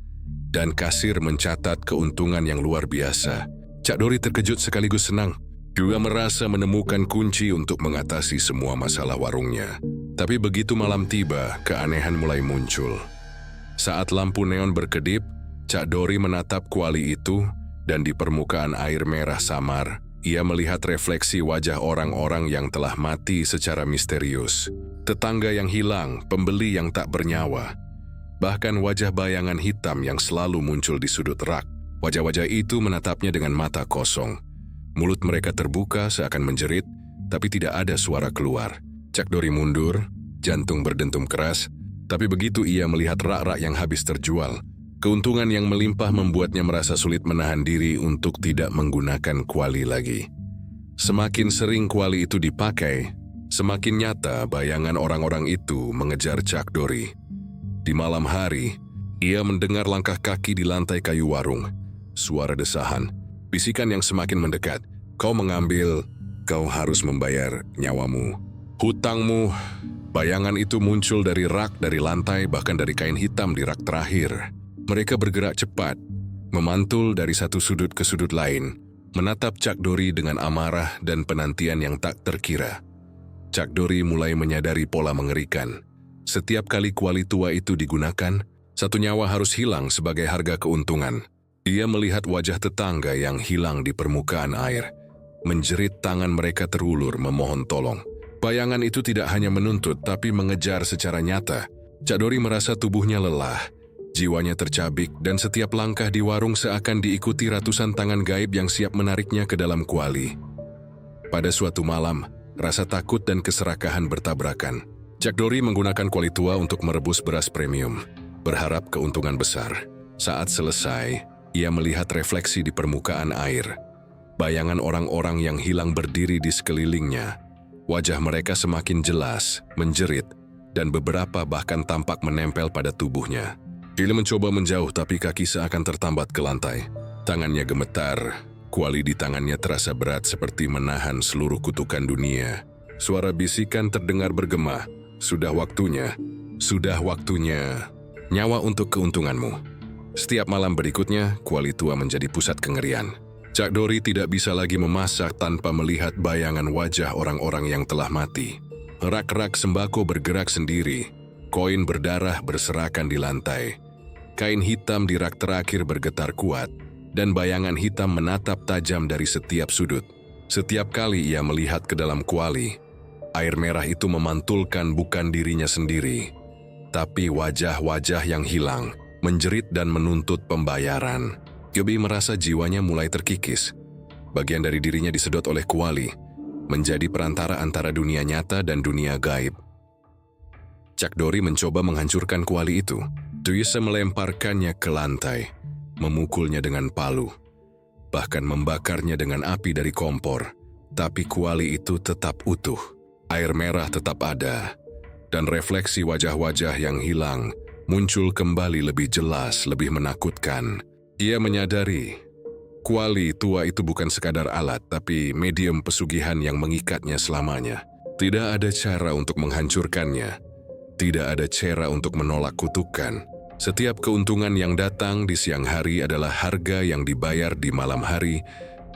Dan kasir mencatat keuntungan yang luar biasa. Chuck Dorry terkejut sekaligus senang. Juga merasa menemukan kunci untuk mengatasi semua masalah warungnya. Tapi begitu malam tiba, keanehan mulai muncul. Saat lampu neon berkedip, Chuck Dorry menatap kuali itu, dan di permukaan air merah samar, ia melihat refleksi wajah orang-orang yang telah mati secara misterius. Tetangga yang hilang, pembeli yang tak bernyawa. Bahkan wajah bayangan hitam yang selalu muncul di sudut rak. Wajah-wajah itu menatapnya dengan mata kosong. Mulut mereka terbuka seakan menjerit, tapi tidak ada suara keluar. Chuck Dorry mundur, jantung berdentum keras, tapi begitu ia melihat rak-rak yang habis terjual, keuntungan yang melimpah membuatnya merasa sulit menahan diri untuk tidak menggunakan kuali lagi. Semakin sering kuali itu dipakai, semakin nyata bayangan orang-orang itu mengejar Chuck Dorry. Di malam hari, ia mendengar langkah kaki di lantai kayu warung. Suara desahan, bisikan yang semakin mendekat. Kau mengambil, kau harus membayar nyawamu. Hutangmu. Bayangan itu muncul dari rak, dari lantai, bahkan dari kain hitam di rak terakhir. Mereka bergerak cepat, memantul dari satu sudut ke sudut lain, menatap Chuck Dorry dengan amarah dan penantian yang tak terkira. Chuck Dorry mulai menyadari pola mengerikan. Setiap kali kuali tua itu digunakan, satu nyawa harus hilang sebagai harga keuntungan. Ia melihat wajah tetangga yang hilang di permukaan air. Menjerit, tangan mereka terulur memohon tolong. Bayangan itu tidak hanya menuntut, tapi mengejar secara nyata. Chuck Dorry merasa tubuhnya lelah. Jiwanya tercabik dan setiap langkah di warung seakan diikuti ratusan tangan gaib yang siap menariknya ke dalam kuali. Pada suatu malam, rasa takut dan keserakahan bertabrakan. Chuck Dorry menggunakan kuali tua untuk merebus beras premium, berharap keuntungan besar. Saat selesai, ia melihat refleksi di permukaan air. Bayangan orang-orang yang hilang berdiri di sekelilingnya. Wajah mereka semakin jelas, menjerit, dan beberapa bahkan tampak menempel pada tubuhnya. Dia mencoba menjauh tapi kaki seakan tertambat ke lantai. Tangannya gemetar, kuali di tangannya terasa berat seperti menahan seluruh kutukan dunia. Suara bisikan terdengar bergema. Sudah waktunya, nyawa untuk keuntunganmu. Setiap malam berikutnya, kuali tua menjadi pusat kengerian. Chuck Dorry tidak bisa lagi memasak tanpa melihat bayangan wajah orang-orang yang telah mati. Rak-rak sembako bergerak sendiri. Koin berdarah berserakan di lantai. Kain hitam di rak terakhir bergetar kuat, dan bayangan hitam menatap tajam dari setiap sudut. Setiap kali ia melihat ke dalam kuali, air merah itu memantulkan bukan dirinya sendiri, tapi wajah-wajah yang hilang, menjerit dan menuntut pembayaran. Yobi merasa jiwanya mulai terkikis. Bagian dari dirinya disedot oleh kuali, menjadi perantara antara dunia nyata dan dunia gaib. Chuck Dorry mencoba menghancurkan kuali itu. Duyese melemparkannya ke lantai, memukulnya dengan palu, bahkan membakarnya dengan api dari kompor. Tapi kuali itu tetap utuh. Air merah tetap ada, dan refleksi wajah-wajah yang hilang muncul kembali lebih jelas, lebih menakutkan. Ia menyadari, kuali tua itu bukan sekadar alat, tapi medium pesugihan yang mengikatnya selamanya. Tidak ada cara untuk menghancurkannya. Tidak ada cara untuk menolak kutukan. Setiap keuntungan yang datang di siang hari adalah harga yang dibayar di malam hari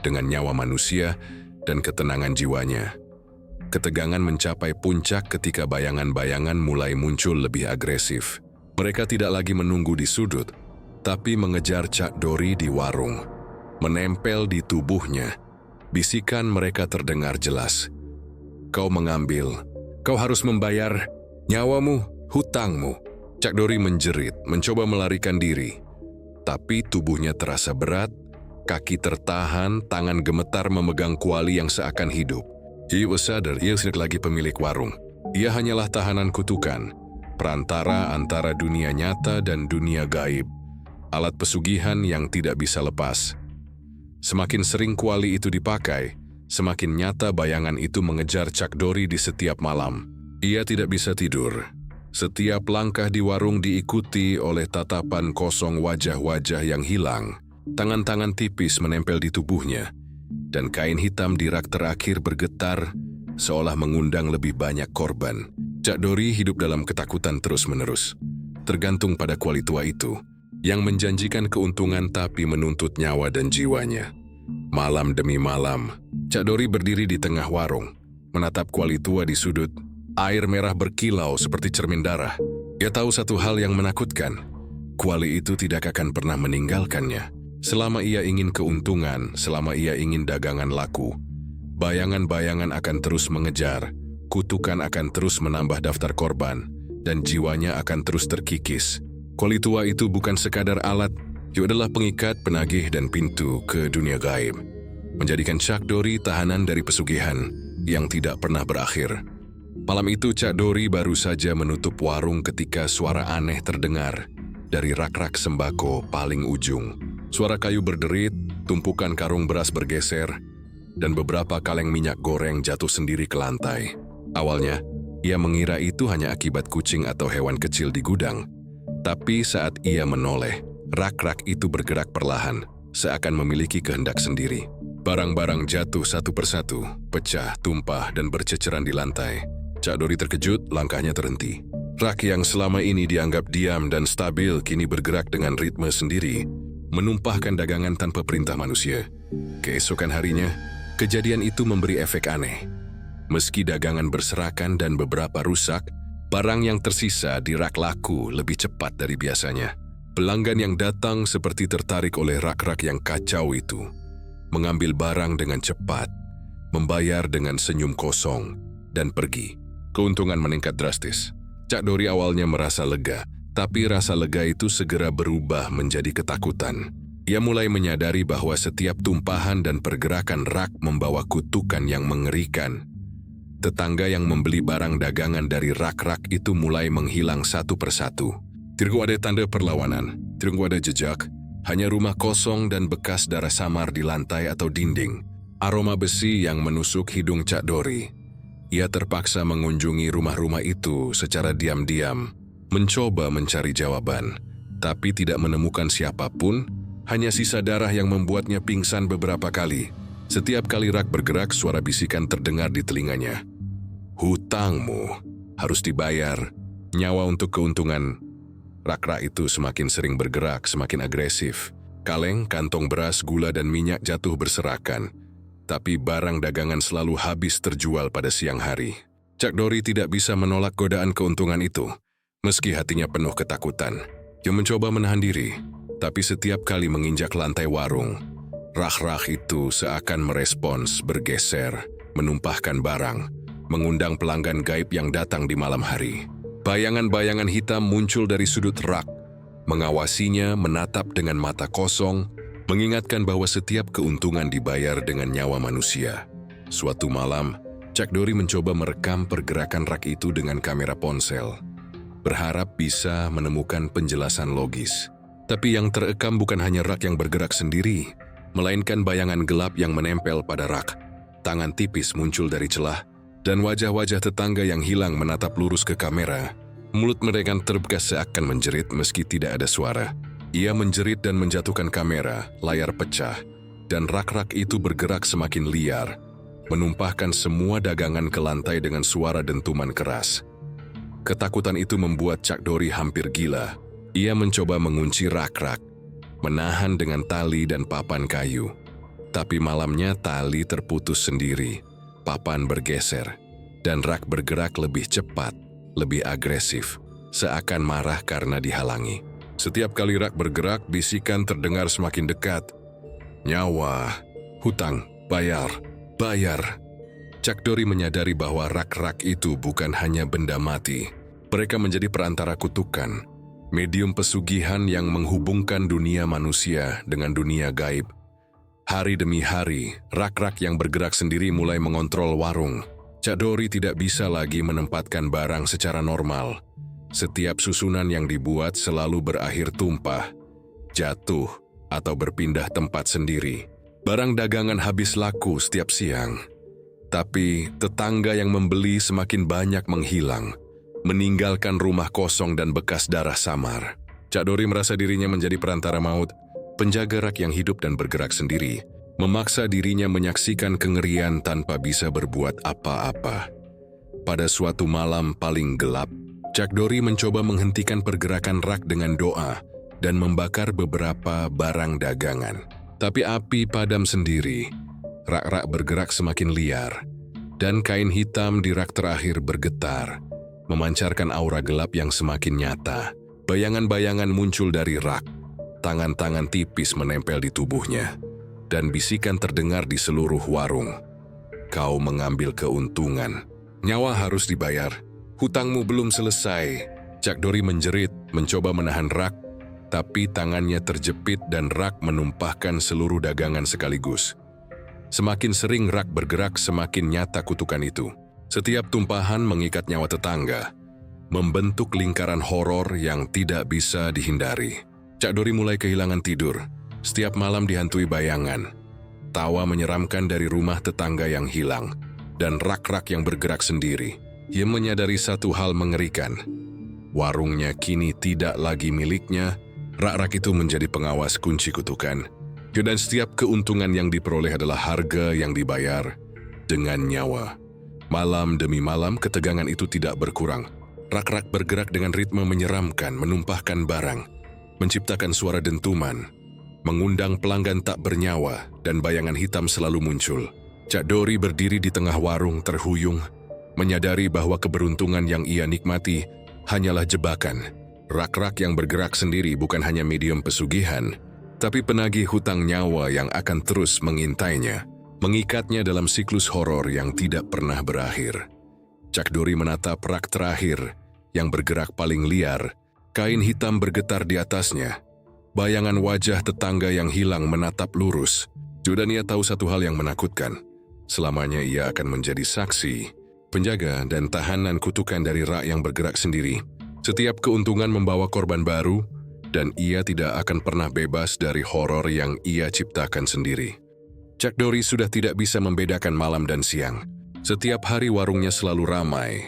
dengan nyawa manusia dan ketenangan jiwanya. Ketegangan mencapai puncak ketika bayangan-bayangan mulai muncul lebih agresif. Mereka tidak lagi menunggu di sudut, tapi mengejar Chuck Dorry di warung. Menempel di tubuhnya, bisikan mereka terdengar jelas. Kau mengambil, kau harus membayar nyawamu, hutangmu. Chuck Dorry menjerit, mencoba melarikan diri. Tapi tubuhnya terasa berat, kaki tertahan, tangan gemetar memegang kuali yang seakan hidup. Ia sadar ia tidak lagi pemilik warung. Ia hanyalah tahanan kutukan, perantara antara dunia nyata dan dunia gaib. Alat pesugihan yang tidak bisa lepas. Semakin sering kuali itu dipakai, semakin nyata bayangan itu mengejar Chuck Dorry di setiap malam. Ia tidak bisa tidur. Setiap langkah di warung diikuti oleh tatapan kosong wajah-wajah yang hilang. Tangan-tangan tipis menempel di tubuhnya, dan kain hitam di rak terakhir bergetar, seolah mengundang lebih banyak korban. Chuck Dorry hidup dalam ketakutan terus-menerus, tergantung pada kuali tua itu, yang menjanjikan keuntungan tapi menuntut nyawa dan jiwanya. Malam demi malam, Chuck Dorry berdiri di tengah warung, menatap kuali tua di sudut. Air merah berkilau seperti cermin darah. Ia tahu satu hal yang menakutkan, kuali itu tidak akan pernah meninggalkannya. Selama ia ingin keuntungan, selama ia ingin dagangan laku, bayangan-bayangan akan terus mengejar, kutukan akan terus menambah daftar korban, dan jiwanya akan terus terkikis. Kuali tua itu bukan sekadar alat, ia adalah pengikat, penagih, dan pintu ke dunia gaib. Menjadikan Chuck Dorry tahanan dari pesugihan yang tidak pernah berakhir. Malam itu Chuck Dorry baru saja menutup warung ketika suara aneh terdengar dari rak-rak sembako paling ujung. Suara kayu berderit, tumpukan karung beras bergeser, dan beberapa kaleng minyak goreng jatuh sendiri ke lantai. Awalnya, ia mengira itu hanya akibat kucing atau hewan kecil di gudang. Tapi saat ia menoleh, rak-rak itu bergerak perlahan, seakan memiliki kehendak sendiri. Barang-barang jatuh satu persatu, pecah, tumpah, dan berceceran di lantai. Chuck Dorry terkejut, langkahnya terhenti. Rak yang selama ini dianggap diam dan stabil kini bergerak dengan ritme sendiri, menumpahkan dagangan tanpa perintah manusia. Keesokan harinya, kejadian itu memberi efek aneh. Meski dagangan berserakan dan beberapa rusak, barang yang tersisa di rak laku lebih cepat dari biasanya. Pelanggan yang datang seperti tertarik oleh rak-rak yang kacau itu, mengambil barang dengan cepat, membayar dengan senyum kosong, dan pergi. Keuntungan meningkat drastis. Chuck Dorry awalnya merasa lega, tapi rasa lega itu segera berubah menjadi ketakutan. Ia mulai menyadari bahwa setiap tumpahan dan pergerakan rak membawa kutukan yang mengerikan. Tetangga yang membeli barang dagangan dari rak-rak itu mulai menghilang satu persatu. Tidak ada tanda perlawanan, tidak ada jejak, hanya rumah kosong dan bekas darah samar di lantai atau dinding. Aroma besi yang menusuk hidung Chuck Dorry. Ia terpaksa mengunjungi rumah-rumah itu secara diam-diam, mencoba mencari jawaban, tapi tidak menemukan siapapun, hanya sisa darah yang membuatnya pingsan beberapa kali. Setiap kali rak bergerak, suara bisikan terdengar di telinganya. Hutangmu harus dibayar, nyawa untuk keuntungan. Rak-rak itu semakin sering bergerak, semakin agresif. Kaleng, kantong beras, gula, dan minyak jatuh berserakan. Tapi barang dagangan selalu habis terjual pada siang hari. Chuck Dorry tidak bisa menolak godaan keuntungan itu, meski hatinya penuh ketakutan. Dia mencoba menahan diri, tapi setiap kali menginjak lantai warung, rak-rak itu seakan merespons, bergeser, menumpahkan barang, mengundang pelanggan gaib yang datang di malam hari. Bayangan-bayangan hitam muncul dari sudut rak, mengawasinya, menatap dengan mata kosong, mengingatkan bahwa setiap keuntungan dibayar dengan nyawa manusia. Suatu malam, Chuck Dorry mencoba merekam pergerakan rak itu dengan kamera ponsel, berharap bisa menemukan penjelasan logis. Tapi yang terekam bukan hanya rak yang bergerak sendiri, melainkan bayangan gelap yang menempel pada rak. Tangan tipis muncul dari celah, dan wajah-wajah tetangga yang hilang menatap lurus ke kamera. Mulut mereka terbuka seakan menjerit meski tidak ada suara. Ia menjerit dan menjatuhkan kamera, layar pecah, dan rak-rak itu bergerak semakin liar, menumpahkan semua dagangan ke lantai dengan suara dentuman keras. Ketakutan itu membuat Chuck Dorry hampir gila. Ia mencoba mengunci rak-rak, menahan dengan tali dan papan kayu. Tapi malamnya tali terputus sendiri, papan bergeser, dan rak bergerak lebih cepat, lebih agresif, seakan marah karena dihalangi. Setiap kali rak bergerak, bisikan terdengar semakin dekat. Nyawa, hutang, bayar. Chuck Dorry menyadari bahwa rak-rak itu bukan hanya benda mati. Mereka menjadi perantara kutukan, medium pesugihan yang menghubungkan dunia manusia dengan dunia gaib. Hari demi hari, rak-rak yang bergerak sendiri mulai mengontrol warung. Chuck Dorry tidak bisa lagi menempatkan barang secara normal. Setiap susunan yang dibuat selalu berakhir tumpah, jatuh, atau berpindah tempat sendiri. Barang dagangan habis laku setiap siang. Tapi tetangga yang membeli semakin banyak menghilang, meninggalkan rumah kosong dan bekas darah samar. Chuck Dorry merasa dirinya menjadi perantara maut, penjaga rak yang hidup dan bergerak sendiri, memaksa dirinya menyaksikan kengerian tanpa bisa berbuat apa-apa. Pada suatu malam paling gelap, Chuck Dorry mencoba menghentikan pergerakan rak dengan doa dan membakar beberapa barang dagangan. Tapi api padam sendiri, rak-rak bergerak semakin liar, dan kain hitam di rak terakhir bergetar, memancarkan aura gelap yang semakin nyata. Bayangan-bayangan muncul dari rak, tangan-tangan tipis menempel di tubuhnya, dan bisikan terdengar di seluruh warung. Kau mengambil keuntungan. Nyawa harus dibayar. Hutangmu belum selesai. Chuck Dorry menjerit, mencoba menahan rak, tapi tangannya terjepit dan rak menumpahkan seluruh dagangan sekaligus. Semakin sering rak bergerak, semakin nyata kutukan itu. Setiap tumpahan mengikat nyawa tetangga, membentuk lingkaran horor yang tidak bisa dihindari. Chuck Dorry mulai kehilangan tidur. Setiap malam dihantui bayangan. Tawa menyeramkan dari rumah tetangga yang hilang, dan rak-rak yang bergerak sendiri. Ia menyadari satu hal mengerikan. Warungnya kini tidak lagi miliknya. Rak-rak itu menjadi pengawas kunci kutukan. Dan setiap keuntungan yang diperoleh adalah harga yang dibayar dengan nyawa. Malam demi malam ketegangan itu tidak berkurang. Rak-rak bergerak dengan ritme menyeramkan, menumpahkan barang, menciptakan suara dentuman, mengundang pelanggan tak bernyawa, dan bayangan hitam selalu muncul. Chuck Dorry berdiri di tengah warung terhuyung, menyadari bahwa keberuntungan yang ia nikmati hanyalah jebakan. Rak-rak yang bergerak sendiri bukan hanya medium pesugihan, tapi penagih hutang nyawa yang akan terus mengintainya, mengikatnya dalam siklus horor yang tidak pernah berakhir. Chuck Dorry menatap rak terakhir yang bergerak paling liar, kain hitam bergetar di atasnya. Bayangan wajah tetangga yang hilang menatap lurus. Dan ia tahu satu hal yang menakutkan. Selamanya ia akan menjadi saksi, penjaga, dan tahanan kutukan dari rak yang bergerak sendiri. Setiap keuntungan membawa korban baru, dan ia tidak akan pernah bebas dari horor yang ia ciptakan sendiri. Chuck Dorry sudah tidak bisa membedakan malam dan siang. Setiap hari warungnya selalu ramai.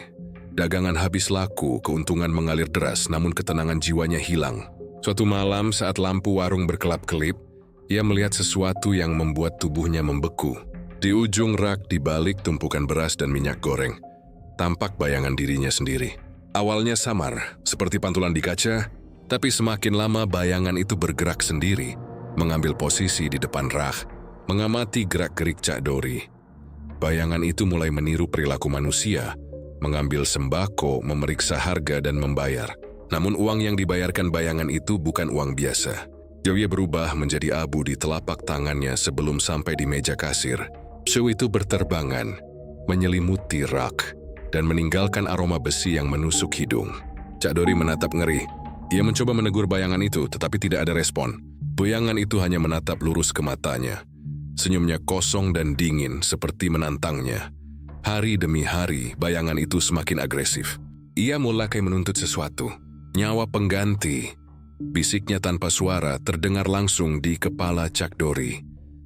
Dagangan habis laku, keuntungan mengalir deras, namun ketenangan jiwanya hilang. Suatu malam saat lampu warung berkelap-kelip, ia melihat sesuatu yang membuat tubuhnya membeku. Di ujung rak, di balik tumpukan beras dan minyak goreng, tampak bayangan dirinya sendiri. Awalnya samar, seperti pantulan di kaca, tapi semakin lama bayangan itu bergerak sendiri, mengambil posisi di depan rak, mengamati gerak-gerik Chuck Dorry. Bayangan itu mulai meniru perilaku manusia, mengambil sembako, memeriksa harga, dan membayar. Namun uang yang dibayarkan bayangan itu bukan uang biasa. Ia berubah menjadi abu di telapak tangannya sebelum sampai di meja kasir. Show itu berterbangan, menyelimuti rak, dan meninggalkan aroma besi yang menusuk hidung. Chuck Dorry menatap ngeri. Ia mencoba menegur bayangan itu, tetapi tidak ada respon. Bayangan itu hanya menatap lurus ke matanya. Senyumnya kosong dan dingin seperti menantangnya. Hari demi hari, bayangan itu semakin agresif. Ia mulai menuntut sesuatu. Nyawa pengganti. Bisiknya tanpa suara terdengar langsung di kepala Chuck Dory.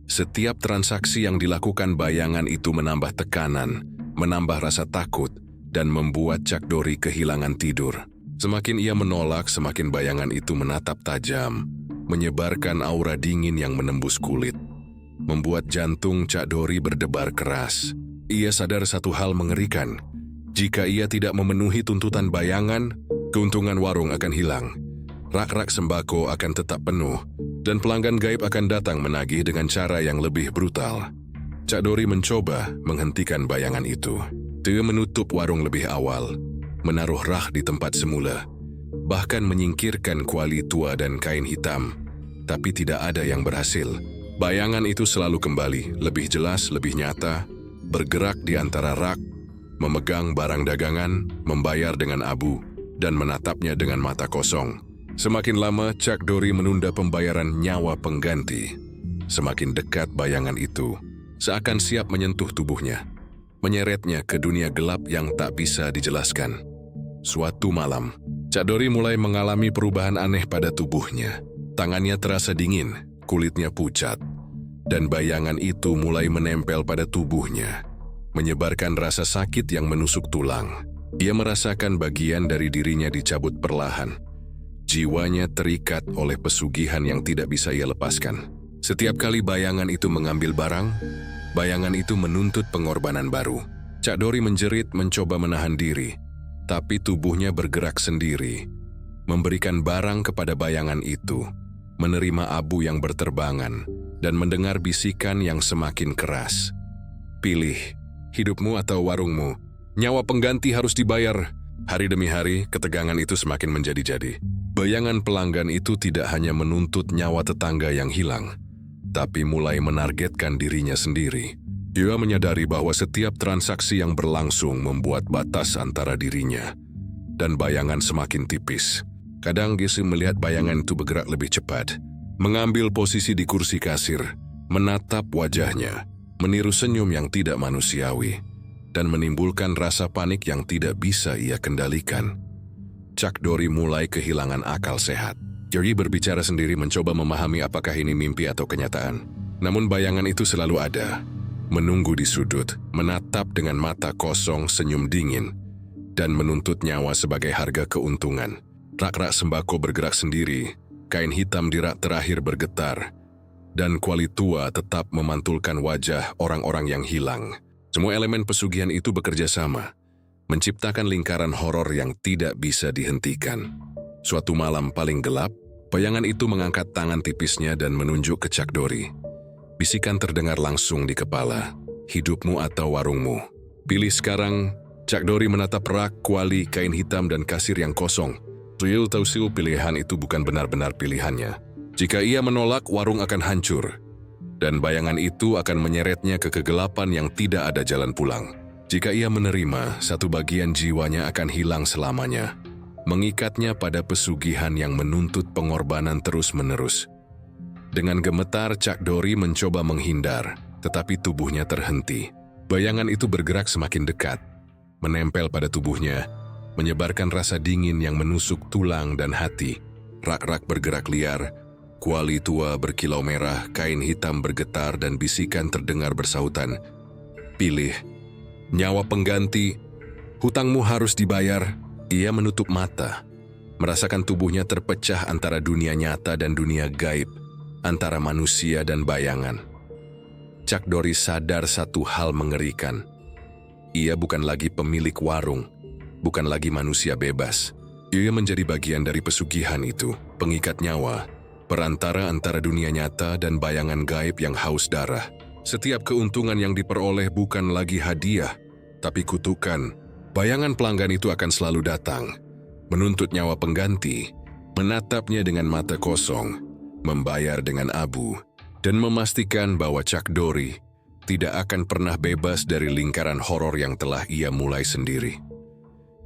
Setiap transaksi yang dilakukan bayangan itu menambah tekanan, menambah rasa takut, dan membuat Chuck Dory kehilangan tidur. Semakin ia menolak, semakin bayangan itu menatap tajam, menyebarkan aura dingin yang menembus kulit. Membuat jantung Chuck Dory berdebar keras. Ia sadar satu hal mengerikan. Jika ia tidak memenuhi tuntutan bayangan, keuntungan warung akan hilang. Rak-rak sembako akan tetap penuh, dan pelanggan gaib akan datang menagih dengan cara yang lebih brutal. Chuck Dory mencoba menghentikan bayangan itu. Dia menutup warung lebih awal, menaruh Rah di tempat semula, bahkan menyingkirkan kuali tua dan kain hitam. Tapi tidak ada yang berhasil. Bayangan itu selalu kembali, lebih jelas, lebih nyata, bergerak di antara rak, memegang barang dagangan, membayar dengan abu, dan menatapnya dengan mata kosong. Semakin lama, Chuck Dory menunda pembayaran nyawa pengganti. Semakin dekat bayangan itu, seakan siap menyentuh tubuhnya, menyeretnya ke dunia gelap yang tak bisa dijelaskan. Suatu malam, Chuck Dory mulai mengalami perubahan aneh pada tubuhnya. Tangannya terasa dingin, kulitnya pucat, dan bayangan itu mulai menempel pada tubuhnya, menyebarkan rasa sakit yang menusuk tulang. Ia merasakan bagian dari dirinya dicabut perlahan. Jiwanya terikat oleh pesugihan yang tidak bisa ia lepaskan. Setiap kali bayangan itu mengambil barang, bayangan itu menuntut pengorbanan baru. Chuck Dory menjerit mencoba menahan diri, tapi tubuhnya bergerak sendiri, memberikan barang kepada bayangan itu, menerima abu yang berterbangan, dan mendengar bisikan yang semakin keras. Pilih, hidupmu atau warungmu. Nyawa pengganti harus dibayar. Hari demi hari, ketegangan itu semakin menjadi-jadi. Bayangan pelanggan itu tidak hanya menuntut nyawa tetangga yang hilang, tapi mulai menargetkan dirinya sendiri. Dia menyadari bahwa setiap transaksi yang berlangsung membuat batas antara dirinya, dan bayangan semakin tipis. Kadang Gizi melihat bayangan itu bergerak lebih cepat, mengambil posisi di kursi kasir, menatap wajahnya, meniru senyum yang tidak manusiawi, dan menimbulkan rasa panik yang tidak bisa ia kendalikan. Chuck Dory mulai kehilangan akal sehat. Jerry berbicara sendiri mencoba memahami apakah ini mimpi atau kenyataan. Namun bayangan itu selalu ada, menunggu di sudut, menatap dengan mata kosong senyum dingin, dan menuntut nyawa sebagai harga keuntungan. Rak-rak sembako bergerak sendiri, kain hitam di rak terakhir bergetar, dan kuali tua tetap memantulkan wajah orang-orang yang hilang. Semua elemen pesugihan itu bekerja sama, menciptakan lingkaran horor yang tidak bisa dihentikan. Suatu malam paling gelap, bayangan itu mengangkat tangan tipisnya dan menunjuk ke Chuck Dory. Bisikan terdengar langsung di kepala, hidupmu atau warungmu. Pilih sekarang. Chuck Dory menatap rak, kuali, kain hitam, dan kasir yang kosong. Dia tahu pilihan itu bukan benar-benar pilihannya. Jika ia menolak, warung akan hancur, dan bayangan itu akan menyeretnya ke kegelapan yang tidak ada jalan pulang. Jika ia menerima, satu bagian jiwanya akan hilang selamanya, mengikatnya pada pesugihan yang menuntut pengorbanan terus-menerus. Dengan gemetar, Chuck Dory mencoba menghindar, tetapi tubuhnya terhenti. Bayangan itu bergerak semakin dekat, menempel pada tubuhnya, menyebarkan rasa dingin yang menusuk tulang dan hati. Rak-rak bergerak liar, kuali tua berkilau merah, kain hitam bergetar, dan bisikan terdengar bersahutan. Pilih, nyawa pengganti, hutangmu harus dibayar. Ia menutup mata, merasakan tubuhnya terpecah antara dunia nyata dan dunia gaib, antara manusia dan bayangan. Chuck Dory sadar satu hal mengerikan. Ia bukan lagi pemilik warung, bukan lagi manusia bebas. Ia menjadi bagian dari pesugihan itu, pengikat nyawa, perantara antara dunia nyata dan bayangan gaib yang haus darah. Setiap keuntungan yang diperoleh bukan lagi hadiah, tapi kutukan. Bayangan pelanggan itu akan selalu datang, menuntut nyawa pengganti, menatapnya dengan mata kosong, membayar dengan abu, dan memastikan bahwa Chuck Dory tidak akan pernah bebas dari lingkaran horor yang telah ia mulai sendiri.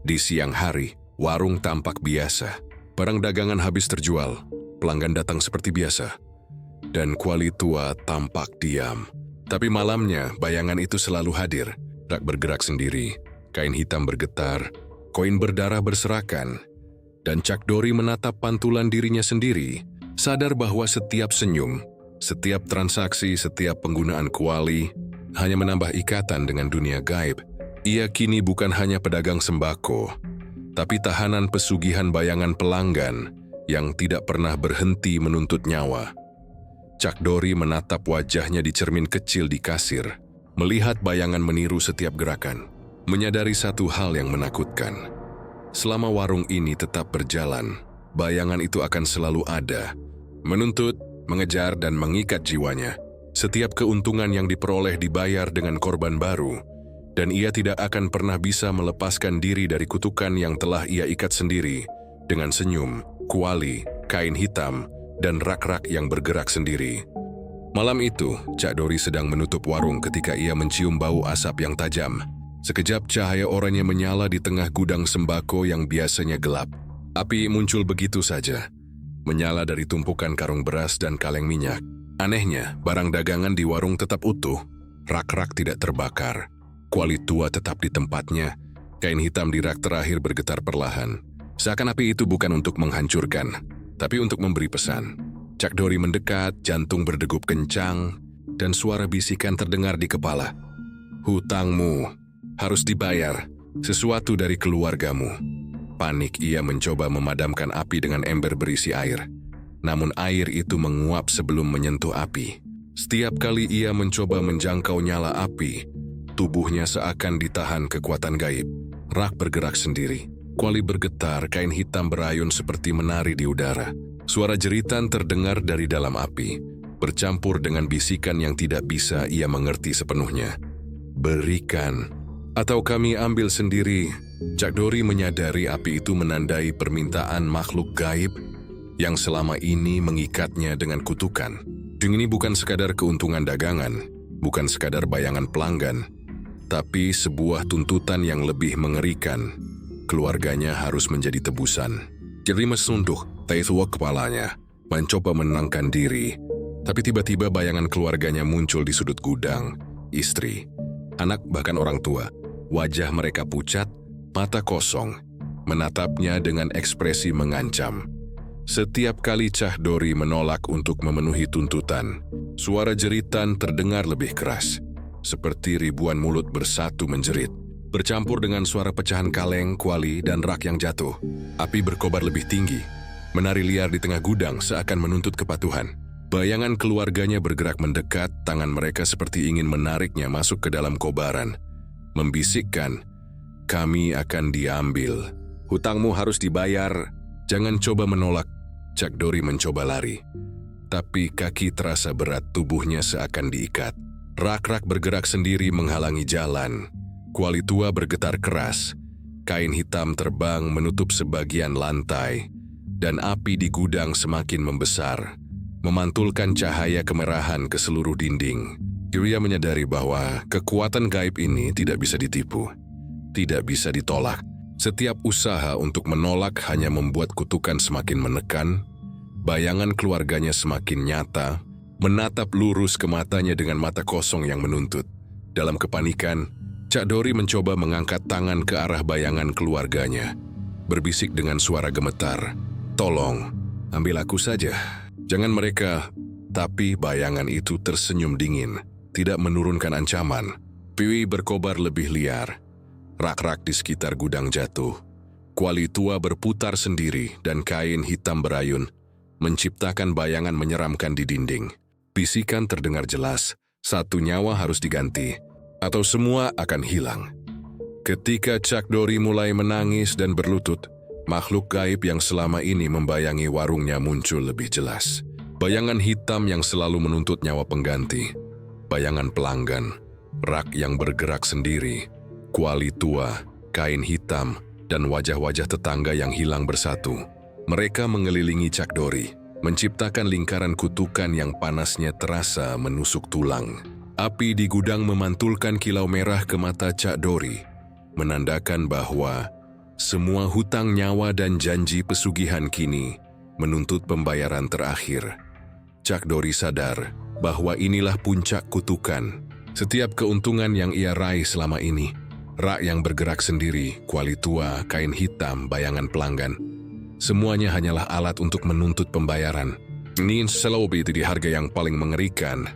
Di siang hari, warung tampak biasa. Barang dagangan habis terjual, pelanggan datang seperti biasa. dan Kuali tua tampak diam. Tapi malamnya, bayangan itu selalu hadir. Rak bergerak sendiri, kain hitam bergetar, koin berdarah berserakan, dan Cak Dori menatap pantulan dirinya sendiri, sadar bahwa setiap senyum, setiap transaksi, setiap penggunaan kuali hanya menambah ikatan dengan dunia gaib. Ia kini bukan hanya pedagang sembako, tapi tahanan pesugihan bayangan pelanggan yang tidak pernah berhenti menuntut nyawa. Cak Dori menatap wajahnya di cermin kecil di kasir, melihat bayangan meniru setiap gerakan, menyadari satu hal yang menakutkan. Selama warung ini tetap berjalan, bayangan itu akan selalu ada, menuntut, mengejar, dan mengikat jiwanya. Setiap keuntungan yang diperoleh dibayar dengan korban baru, dan ia tidak akan pernah bisa melepaskan diri dari kutukan yang telah ia ikat sendiri dengan senyum, kuali, kain hitam, dan rak-rak yang bergerak sendiri. Malam itu, Cak Dori sedang menutup warung ketika ia mencium bau asap yang tajam. Sekejap cahaya oranye menyala di tengah gudang sembako yang biasanya gelap. Api muncul begitu saja, menyala dari tumpukan karung beras dan kaleng minyak. Anehnya, barang dagangan di warung tetap utuh, rak-rak tidak terbakar. Kuali tua tetap di tempatnya, kain hitam di rak terakhir bergetar perlahan. Seakan api itu bukan untuk menghancurkan, tapi untuk memberi pesan. Cak Dori mendekat, jantung berdegup kencang, dan suara bisikan terdengar di kepala. Hutangmu harus dibayar, sesuatu dari keluargamu. Panik ia mencoba memadamkan api dengan ember berisi air. Namun air itu menguap sebelum menyentuh api. Setiap kali ia mencoba menjangkau nyala api, tubuhnya seakan ditahan kekuatan gaib. Rak bergerak sendiri. Kuali bergetar, kain hitam berayun seperti menari di udara. Suara jeritan terdengar dari dalam api, bercampur dengan bisikan yang tidak bisa ia mengerti sepenuhnya. Berikan, atau kami ambil sendiri. Cak Dori menyadari api itu menandai permintaan makhluk gaib yang selama ini mengikatnya dengan kutukan. Ini bukan sekadar keuntungan dagangan, bukan sekadar bayangan pelanggan, tapi sebuah tuntutan yang lebih mengerikan. Keluarganya harus menjadi tebusan. Jadi menunduk, taiswa kepalanya, mencoba menenangkan diri. Tapi tiba-tiba bayangan keluarganya muncul di sudut gudang. Istri, anak, bahkan orang tua. Wajah mereka pucat, mata kosong, menatapnya dengan ekspresi mengancam. Setiap kali Cak Dori menolak untuk memenuhi tuntutan, suara jeritan terdengar lebih keras, seperti ribuan mulut bersatu menjerit. Bercampur dengan suara pecahan kaleng, kuali, dan rak yang jatuh. Api berkobar lebih tinggi, menari liar di tengah gudang seakan menuntut kepatuhan. Bayangan keluarganya bergerak mendekat, tangan mereka seperti ingin menariknya masuk ke dalam kobaran. Membisikkan, kami akan diambil. Hutangmu harus dibayar, jangan coba menolak. Cak Dori mencoba lari, tapi kaki terasa berat, tubuhnya seakan diikat. Rak-rak bergerak sendiri menghalangi jalan. Kuali tua bergetar keras, kain hitam terbang menutup sebagian lantai, dan api di gudang semakin membesar, memantulkan cahaya kemerahan ke seluruh dinding. Dia menyadari bahwa kekuatan gaib ini tidak bisa ditipu, tidak bisa ditolak. Setiap usaha untuk menolak hanya membuat kutukan semakin menekan. Bayangan keluarganya semakin nyata, menatap lurus ke matanya dengan mata kosong yang menuntut. Dalam kepanikan, Cak Dori mencoba mengangkat tangan ke arah bayangan keluarganya, berbisik dengan suara gemetar, "Tolong, ambil aku saja, jangan mereka." Tapi bayangan itu tersenyum dingin, tidak menurunkan ancaman. Piwi berkobar lebih liar, rak-rak di sekitar gudang jatuh. Kuali tua berputar sendiri dan kain hitam berayun, menciptakan bayangan menyeramkan di dinding. Bisikan terdengar jelas, satu nyawa harus diganti, atau semua akan hilang. Ketika Cak Dori mulai menangis dan berlutut, makhluk gaib yang selama ini membayangi warungnya muncul lebih jelas. Bayangan hitam yang selalu menuntut nyawa pengganti, bayangan pelanggan, rak yang bergerak sendiri, kuali tua, kain hitam, dan wajah-wajah tetangga yang hilang bersatu. Mereka mengelilingi Cak Dori, menciptakan lingkaran kutukan yang panasnya terasa menusuk tulang. Api di gudang memantulkan kilau merah ke mata Cak Dori, menandakan bahwa semua hutang nyawa dan janji pesugihan kini menuntut pembayaran terakhir. Chuck Dorry sadar bahwa inilah puncak kutukan. Setiap keuntungan yang ia raih selama ini, rak yang bergerak sendiri, kuali tua, kain hitam, bayangan pelanggan, semuanya hanyalah alat untuk menuntut pembayaran. Ini selalu di harga yang paling mengerikan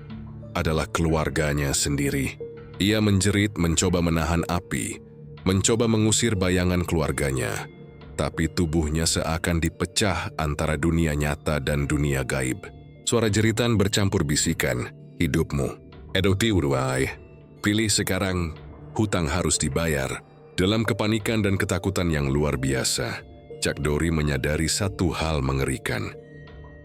adalah keluarganya sendiri. Ia menjerit, mencoba menahan api, mencoba mengusir bayangan keluarganya, tapi tubuhnya seakan dipecah antara dunia nyata dan dunia gaib. Suara jeritan bercampur bisikan, hidupmu. Edoti Uruai, pilih sekarang, hutang harus dibayar. Dalam kepanikan dan ketakutan yang luar biasa, Chuck Dorry menyadari satu hal mengerikan.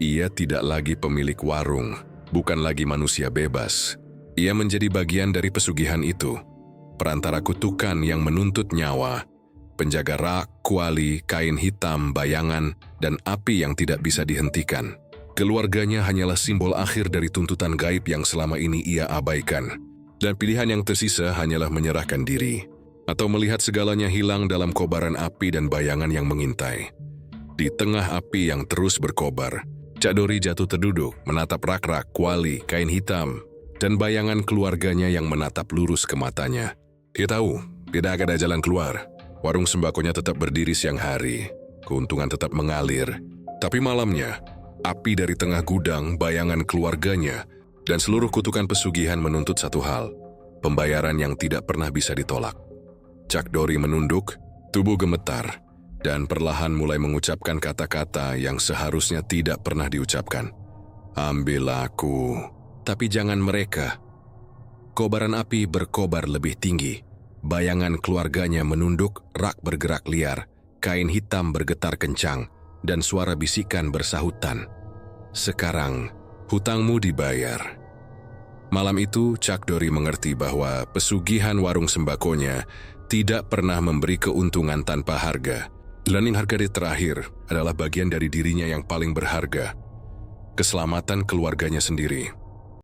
Ia tidak lagi pemilik warung, bukan lagi manusia bebas. Ia menjadi bagian dari pesugihan itu, perantara kutukan yang menuntut nyawa, penjaga rak, kuali, kain hitam, bayangan, dan api yang tidak bisa dihentikan. Keluarganya hanyalah simbol akhir dari tuntutan gaib yang selama ini ia abaikan. Dan pilihan yang tersisa hanyalah menyerahkan diri, atau melihat segalanya hilang dalam kobaran api dan bayangan yang mengintai. Di tengah api yang terus berkobar, Chuck Dorry jatuh terduduk, menatap rak-rak, kuali, kain hitam, dan bayangan keluarganya yang menatap lurus ke matanya. Dia tahu, tidak ada jalan keluar. Warung sembakonya tetap berdiri siang hari, keuntungan tetap mengalir. Tapi malamnya, api dari tengah gudang, bayangan keluarganya, dan seluruh kutukan pesugihan menuntut satu hal, pembayaran yang tidak pernah bisa ditolak. Chuck Dorry menunduk, tubuh gemetar, dan perlahan mulai mengucapkan kata-kata yang seharusnya tidak pernah diucapkan. Ambil aku, tapi jangan mereka. Kobaran api berkobar lebih tinggi, bayangan keluarganya menunduk, rak bergerak liar, kain hitam bergetar kencang, dan suara bisikan bersahutan. Sekarang, hutangmu dibayar. Malam itu, Chuck Dorry mengerti bahwa pesugihan warung sembakonya tidak pernah memberi keuntungan tanpa harga. Landing harga terakhir adalah bagian dari dirinya yang paling berharga, keselamatan keluarganya sendiri.